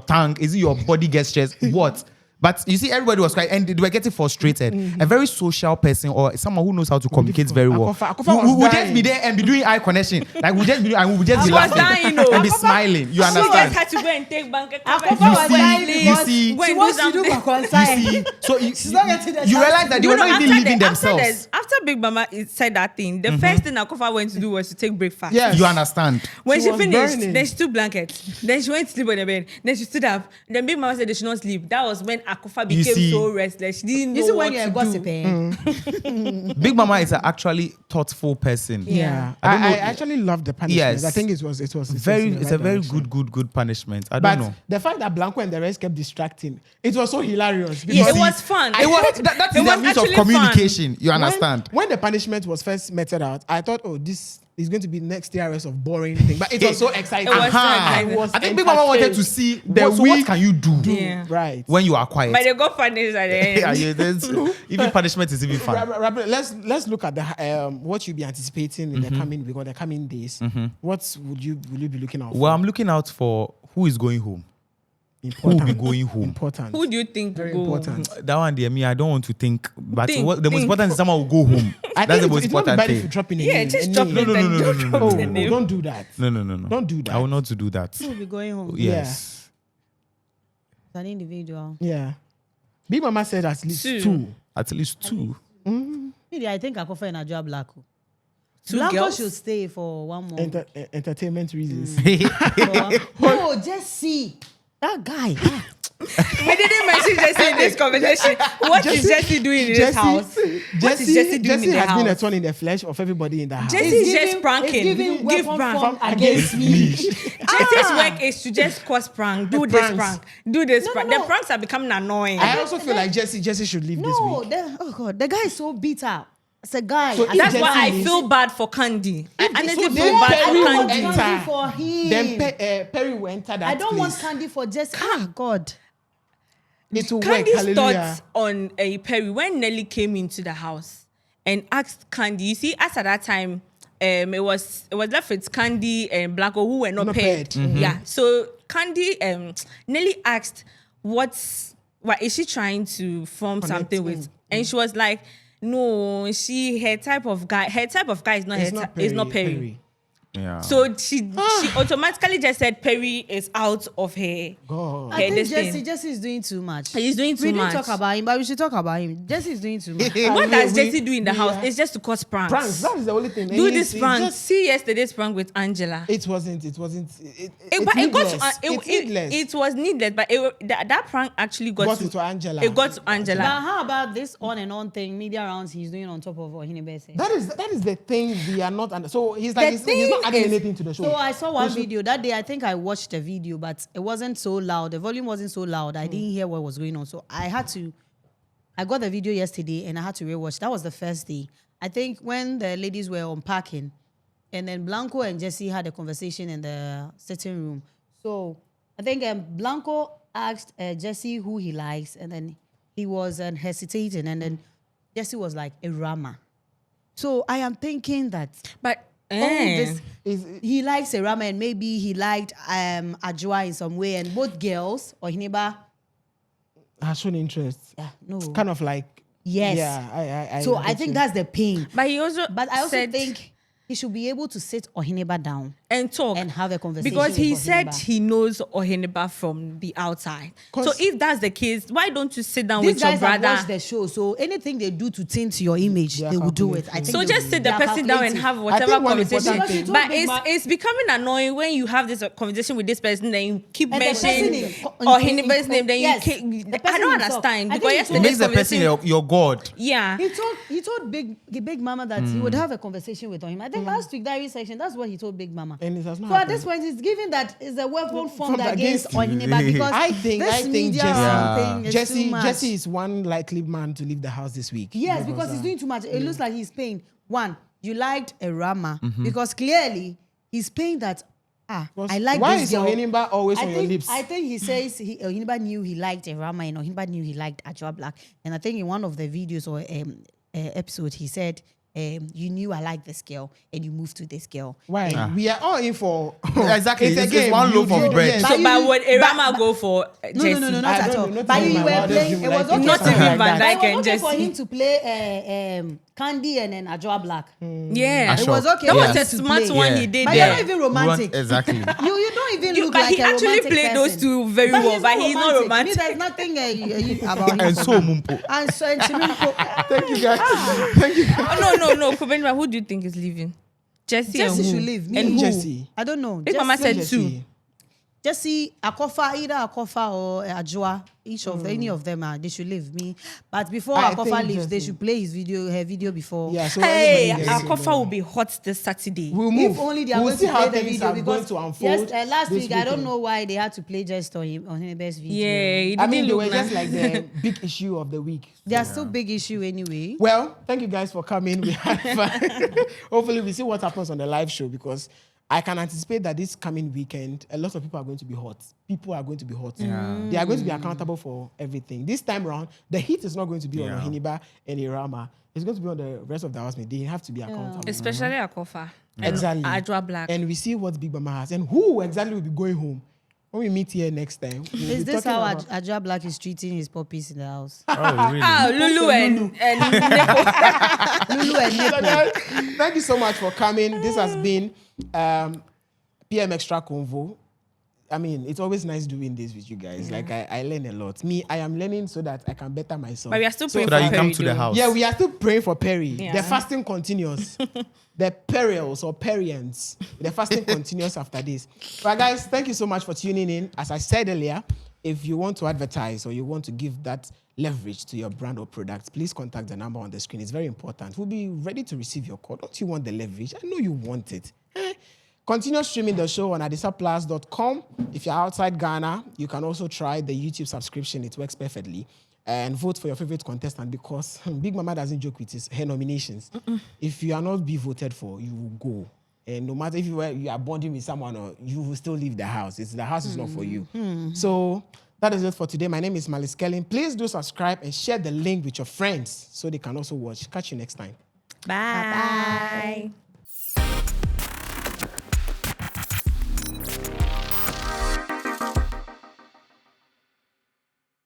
Speaker 3: tongue? Is it your body gestures? What? But you see, everybody was quiet and they were getting frustrated. A very social person or someone who knows how to communicate very well
Speaker 2: Akorfa
Speaker 3: will
Speaker 2: was
Speaker 3: just be
Speaker 2: dying.
Speaker 3: there and be doing eye connection. Like we just be and we would just be
Speaker 4: She was
Speaker 3: laughing
Speaker 4: dying, oh.
Speaker 3: and be
Speaker 4: Akorfa-
Speaker 3: smiling. You
Speaker 4: She just
Speaker 3: understand?
Speaker 4: had to go and take bank
Speaker 1: Akorfa
Speaker 4: account.
Speaker 1: was dying because
Speaker 3: see-
Speaker 4: Go
Speaker 1: she
Speaker 4: and
Speaker 1: wants
Speaker 4: do
Speaker 1: to do
Speaker 4: something.
Speaker 1: Bakwansa.
Speaker 3: You see, so you,
Speaker 1: not getting the
Speaker 3: you
Speaker 1: chance
Speaker 3: realize
Speaker 1: to
Speaker 3: that
Speaker 1: do
Speaker 3: they were not even living themselves.
Speaker 4: After Big Mama said that thing, the first thing Akorfa went to do was to take breakfast.
Speaker 2: Yes.
Speaker 3: You understand?
Speaker 4: When
Speaker 2: She
Speaker 4: she
Speaker 2: was
Speaker 4: finished,
Speaker 2: burning.
Speaker 4: then she took blankets. Then she went to sleep on the bed. Then she stood up. Then Big Mama said they should not sleep. That was when Akorfa
Speaker 3: You
Speaker 4: became
Speaker 3: see-
Speaker 4: so restless. She didn't know
Speaker 1: You see
Speaker 4: what
Speaker 1: when you're
Speaker 4: to
Speaker 1: gossiping.
Speaker 3: Big Mama is an actually thoughtful person.
Speaker 2: Yeah,
Speaker 3: I don't know.
Speaker 2: I actually love the punishment.
Speaker 3: Yes.
Speaker 2: I think it was
Speaker 3: Very,
Speaker 2: in the
Speaker 3: it's
Speaker 2: right
Speaker 3: a very
Speaker 2: direction.
Speaker 3: good punishment. I
Speaker 2: But
Speaker 3: don't know.
Speaker 2: the fact that Blanco and the rest kept distracting, it was so hilarious.
Speaker 4: Yeah,
Speaker 2: because
Speaker 4: it was fun.
Speaker 3: It was that
Speaker 4: It
Speaker 3: is
Speaker 4: was
Speaker 3: the means of
Speaker 4: actually fun.
Speaker 3: communication. You understand?
Speaker 2: When the punishment was first meted out, I thought, oh, this is going to be next TRS of boring thing. But it was so exciting.
Speaker 4: It was so
Speaker 3: Aha.
Speaker 4: exciting.
Speaker 2: It was
Speaker 3: I think Big Mama wanted to see what can you do
Speaker 4: Yeah.
Speaker 2: Right.
Speaker 3: when you are quiet.
Speaker 4: But they got punished at the end.
Speaker 3: Yeah, yeah, even punishment is even fun.
Speaker 2: Let's look at the what you'll be anticipating in the coming days. What will you be looking out for?
Speaker 3: Well, I'm looking out for who is going home. Who will
Speaker 2: important.
Speaker 3: be going home?
Speaker 2: Important.
Speaker 4: Who do you think
Speaker 2: Very
Speaker 4: will go?
Speaker 2: important.
Speaker 3: That one, dear me, I don't want to think. But
Speaker 4: Think,
Speaker 3: what the most
Speaker 4: think.
Speaker 3: important is someone will go home.
Speaker 2: I
Speaker 3: That's the
Speaker 2: think
Speaker 3: most
Speaker 2: it's not
Speaker 3: important
Speaker 2: bad if you
Speaker 3: thing.
Speaker 2: drop in a
Speaker 4: Yeah,
Speaker 2: name,
Speaker 4: just
Speaker 2: a
Speaker 4: drop
Speaker 2: name.
Speaker 3: No, no, no, no, no, no,
Speaker 2: Oh,
Speaker 3: no, no.
Speaker 2: don't do that.
Speaker 3: No, no, no, no.
Speaker 2: Don't do that.
Speaker 3: I will not to do that.
Speaker 1: We'll be going home.
Speaker 3: Yes.
Speaker 1: As an individual.
Speaker 2: Yeah. Big Mama said at least
Speaker 4: Two.
Speaker 2: two.
Speaker 3: At least two.
Speaker 1: Maybe I think Akorfa and Ajua Blacko.
Speaker 4: Two
Speaker 1: Blanco
Speaker 4: girls?
Speaker 1: should stay for one more.
Speaker 2: Entertainment reasons.
Speaker 1: No, just see that guy.
Speaker 4: We didn't mention Jesse in this conversation. What is Jesse doing in this house? What is Jesse doing in the
Speaker 2: has been a
Speaker 4: house?
Speaker 2: thorn in the flesh of everybody in the house.
Speaker 4: Jesse is just pranking.
Speaker 1: It's giving
Speaker 4: Give
Speaker 1: weapon
Speaker 4: prank.
Speaker 1: form against me.
Speaker 4: Jesse's work is to just cause prank, do this
Speaker 2: Pranks.
Speaker 4: prank, do this
Speaker 1: No,
Speaker 4: prank.
Speaker 1: no,
Speaker 4: The
Speaker 1: no.
Speaker 4: pranks are becoming annoying.
Speaker 2: I also feel like Jesse should leave this
Speaker 1: No,
Speaker 2: week.
Speaker 1: oh God, the guy is so bitter. It's a guy.
Speaker 2: So
Speaker 1: I
Speaker 2: if
Speaker 4: That's
Speaker 2: Jesse
Speaker 4: why I
Speaker 2: leaves-
Speaker 4: feel bad for Candy. I honestly
Speaker 2: so
Speaker 4: feel
Speaker 2: then
Speaker 4: bad
Speaker 2: Perry
Speaker 4: for
Speaker 2: will
Speaker 4: Candy.
Speaker 2: enter.
Speaker 1: Candy for him.
Speaker 2: Then Perry will enter that
Speaker 1: I don't
Speaker 2: place.
Speaker 1: want candy for just God.
Speaker 2: It will work.
Speaker 4: Candy's
Speaker 2: Hallelujah.
Speaker 4: thoughts on Perry when Nelly came into the house and asked Candy. You see, as at that time, it was left with Candy and Blanco who were not
Speaker 2: Not
Speaker 4: paired.
Speaker 2: paired.
Speaker 4: Yeah. So Candy, Nelly asked, "What is she trying to form something with?" And she was like, "No, her type of guy is not
Speaker 2: It's
Speaker 4: not Perry.
Speaker 3: Yeah.
Speaker 4: So she automatically just said Perry is out of her.
Speaker 2: God.
Speaker 1: I
Speaker 4: Okay,
Speaker 1: think
Speaker 4: this thing.
Speaker 1: Jesse is doing too much.
Speaker 4: He's doing too
Speaker 1: we
Speaker 4: much.
Speaker 1: didn't talk about him, but we should talk about him. Jesse is doing too much.
Speaker 4: What does Jesse do in the
Speaker 2: we
Speaker 4: house?
Speaker 2: are-
Speaker 4: It's just to cause pranks.
Speaker 2: Pranks. That is the only thing.
Speaker 4: Do
Speaker 2: And
Speaker 4: this
Speaker 2: it's
Speaker 4: prank.
Speaker 2: just-
Speaker 4: See yesterday's prank with Angela.
Speaker 2: It wasn't.
Speaker 4: But
Speaker 2: It's
Speaker 4: it got
Speaker 2: needless.
Speaker 4: to,
Speaker 2: It's needless.
Speaker 4: it was needless, but that prank actually got
Speaker 2: Got
Speaker 4: to
Speaker 2: into Angela.
Speaker 4: It got to Angela.
Speaker 1: Now, how about this on and on thing, media rounds he's doing on top of what Hinebe said?
Speaker 2: That is the thing we are not. So he's like
Speaker 4: The
Speaker 2: he's not
Speaker 4: thing
Speaker 2: adding
Speaker 4: is-
Speaker 2: anything to the show.
Speaker 1: So I saw one
Speaker 2: We should-
Speaker 1: video that day. I think I watched the video, but it wasn't so loud. The volume wasn't so loud. I didn't hear what was going on. So I got the video yesterday and I had to rewatch. That was the first day. I think when the ladies were unpacking, and then Blanco and Jesse had a conversation in the sitting room. So I think Blanco asked Jesse who he likes, and then he was hesitating, and then Jesse was like a Rama. So I am thinking that
Speaker 4: But
Speaker 1: all this
Speaker 2: Is
Speaker 1: he likes Serama and maybe he liked Ajua in some way, and both girls or Hineba,
Speaker 2: has shown interest.
Speaker 1: no.
Speaker 2: Kind of like
Speaker 1: Yes.
Speaker 2: Yeah, I
Speaker 1: So
Speaker 2: get
Speaker 1: I think
Speaker 2: you.
Speaker 1: that's the pain.
Speaker 4: but he also
Speaker 1: But I also
Speaker 4: said,
Speaker 1: think he should be able to sit Ohineba down
Speaker 4: and talk
Speaker 1: and have a conversation.
Speaker 4: because he
Speaker 1: with
Speaker 4: said
Speaker 1: Ohineba.
Speaker 4: he knows Oheneba from the outside. So
Speaker 2: 'Cause-
Speaker 4: if that's the case, why don't you sit down
Speaker 1: These
Speaker 4: with your
Speaker 1: guys have
Speaker 4: brother?
Speaker 1: watched the show, so anything they do to tint your image,
Speaker 2: They
Speaker 1: they
Speaker 2: are
Speaker 1: will do it. I
Speaker 2: calculating.
Speaker 1: think
Speaker 4: So
Speaker 1: they
Speaker 4: just
Speaker 1: will-
Speaker 4: sit
Speaker 1: they
Speaker 4: the
Speaker 1: are
Speaker 4: person down and
Speaker 1: calculating.
Speaker 4: have
Speaker 2: I
Speaker 4: whatever
Speaker 2: think one
Speaker 4: conversation.
Speaker 2: important thing-
Speaker 4: But
Speaker 1: Big Ma-
Speaker 4: it's becoming annoying when you have this conversation with this person, then you keep
Speaker 1: And the
Speaker 4: mentioning
Speaker 1: person
Speaker 4: or Hineba's name, then
Speaker 1: yes,
Speaker 4: you
Speaker 1: the
Speaker 4: keep. I
Speaker 1: person
Speaker 4: don't
Speaker 1: himself.
Speaker 4: understand
Speaker 1: I
Speaker 4: because
Speaker 1: think he
Speaker 3: It
Speaker 4: yesterday's
Speaker 3: makes the person
Speaker 4: conversation.
Speaker 3: your God.
Speaker 4: Yeah.
Speaker 1: He told Big Mama that he would have a conversation with him. I think last week diary section, that's what he told Big Mama.
Speaker 2: And it has not
Speaker 1: So at
Speaker 2: happened.
Speaker 1: this point, it's given that is a weapon formed
Speaker 2: Formed
Speaker 1: against
Speaker 2: against
Speaker 1: Ohineba because
Speaker 2: I think
Speaker 1: this media
Speaker 2: Jesse,
Speaker 1: thing is too much.
Speaker 2: Jesse is one likely man to leave the house this week.
Speaker 1: Yes, because he's doing too much. It looks like he's paying. One, you liked a Rama because clearly he's paying that. I like
Speaker 2: Why
Speaker 1: this
Speaker 2: is
Speaker 1: girl.
Speaker 2: Ohenimba always
Speaker 1: I
Speaker 2: on your
Speaker 1: think,
Speaker 2: lips?
Speaker 1: I think he says Ohineba knew he liked a Rama and Ohineba knew he liked Ajua Black. And I think in one of the videos or episode, he said, you knew I like this girl and you moved to this girl.
Speaker 2: Why? We are all in for
Speaker 3: Exactly.
Speaker 2: It's a
Speaker 3: It's
Speaker 2: game.
Speaker 3: one
Speaker 2: You-
Speaker 3: loaf of
Speaker 2: you-
Speaker 3: bread.
Speaker 2: yes.
Speaker 4: So,
Speaker 1: you-
Speaker 4: but would
Speaker 1: but-
Speaker 4: Erama go for Jesse?
Speaker 1: No, not
Speaker 2: I
Speaker 1: at
Speaker 2: don't
Speaker 1: all.
Speaker 2: know, not
Speaker 1: But
Speaker 2: even
Speaker 1: you
Speaker 2: my
Speaker 1: were
Speaker 2: wildest
Speaker 1: playing.
Speaker 2: dream
Speaker 1: It
Speaker 2: like
Speaker 1: was
Speaker 2: this.
Speaker 1: okay.
Speaker 4: Not
Speaker 1: for
Speaker 4: even
Speaker 1: him.
Speaker 4: Van
Speaker 1: But
Speaker 4: Dijk
Speaker 1: it was
Speaker 4: and
Speaker 1: okay for
Speaker 4: Jesse.
Speaker 1: him to play Candy and then Ajua Black.
Speaker 4: Yeah.
Speaker 3: Sure.
Speaker 1: It was okay.
Speaker 4: That
Speaker 1: for
Speaker 4: was
Speaker 1: him
Speaker 4: a
Speaker 1: to
Speaker 4: smart
Speaker 1: play.
Speaker 4: one
Speaker 3: Yeah.
Speaker 4: he did
Speaker 1: But you're
Speaker 4: there.
Speaker 1: not even
Speaker 3: We want-
Speaker 1: romantic.
Speaker 3: exactly.
Speaker 1: You don't even look
Speaker 4: But
Speaker 1: like
Speaker 4: he
Speaker 1: a
Speaker 4: actually
Speaker 1: romantic
Speaker 4: played those
Speaker 1: person.
Speaker 4: two very well, but he's not romantic.
Speaker 1: There's nothing about him.
Speaker 3: And
Speaker 1: for
Speaker 3: so
Speaker 1: me.
Speaker 3: Mumpo.
Speaker 1: And so and Chirimpo.
Speaker 2: Thank you guys. Thank you guys.
Speaker 4: Oh, no. Kubenwa, who do you think is leaving? Jesse
Speaker 1: Jesse
Speaker 4: and who?
Speaker 1: should leave. Me
Speaker 4: And
Speaker 1: who?
Speaker 4: who?
Speaker 2: Jesse.
Speaker 1: I don't know.
Speaker 4: Big Mama said two.
Speaker 2: Jesse.
Speaker 1: just see Akorfa, either Akorfa or Ajua, each of any of them they should leave me. But before
Speaker 2: I
Speaker 1: Akorfa
Speaker 2: think
Speaker 1: leaves, they
Speaker 2: just-
Speaker 1: should play her video before.
Speaker 2: Yeah, so
Speaker 4: Hey,
Speaker 2: everybody gets to
Speaker 4: Akorfa
Speaker 2: know.
Speaker 4: will be hot this Saturday.
Speaker 2: We'll move.
Speaker 1: If only they are
Speaker 2: we'll
Speaker 1: going
Speaker 2: see
Speaker 1: to
Speaker 2: how
Speaker 1: play the
Speaker 2: things
Speaker 1: video
Speaker 2: are going
Speaker 1: because
Speaker 2: to unfold.
Speaker 1: yes, last
Speaker 2: this
Speaker 1: week I don't
Speaker 2: weekend.
Speaker 1: know why they had to play just on his best video.
Speaker 4: Yeah, it
Speaker 2: I mean,
Speaker 4: didn't
Speaker 2: they
Speaker 4: look
Speaker 2: were just
Speaker 4: nice.
Speaker 2: like the big issue of the week.
Speaker 1: They are still big issue anyway.
Speaker 2: Well, thank you guys for coming. We had fun. Hopefully, we see what happens on the live show because I can anticipate that this coming weekend, a lot of people are going to be hot. People are going to be hot. They are going to be accountable for everything. This time around, the heat is not going to be on Ohiniba and Irama. It's going to be on the rest of the housemates. They have to be accountable.
Speaker 4: Especially Akorfa.
Speaker 2: Exactly.
Speaker 4: Ajwa Black.
Speaker 2: And we see what Big Mama has and who exactly will be going home. When we meet here next time, we'll
Speaker 1: Is
Speaker 2: be
Speaker 1: this
Speaker 2: talking
Speaker 1: how
Speaker 2: about-
Speaker 1: Ajua Black is treating his puppies in the house?
Speaker 3: Oh, really?
Speaker 4: Lulu and Neko.
Speaker 1: Lulu and
Speaker 2: So
Speaker 1: Nepo.
Speaker 2: guys, thank you so much for coming. This has been PM Extra Convo. I mean, it's always nice doing this with you guys. Like, I learn a lot. Me, I am learning so that I can better myself.
Speaker 4: But we are still praying
Speaker 3: So that
Speaker 4: for
Speaker 3: you come
Speaker 4: Perry,
Speaker 3: to the
Speaker 4: though.
Speaker 3: house.
Speaker 2: Yeah, we are still praying for Perry.
Speaker 4: Yeah.
Speaker 2: The fasting continues. The perils or perians. The fasting continues after this. But guys, thank you so much for tuning in. As I said earlier, if you want to advertise or you want to give that leverage to your brand or product, please contact the number on the screen. It's very important. We'll be ready to receive your call. Don't you want the leverage? I know you want it. Continue streaming the show on adisaplus.com. If you're outside Ghana, you can also try the YouTube subscription. It works perfectly. And vote for your favorite contestant because Big Mama doesn't joke with her nominations. If you are not be voted for, you will go. And no matter if you are bonding with someone or you will still leave the house. The house is not for you. So that is it for today. My name is Malice Kellen. Please do subscribe and share the link with your friends so they can also watch. Catch you next time.
Speaker 4: Bye.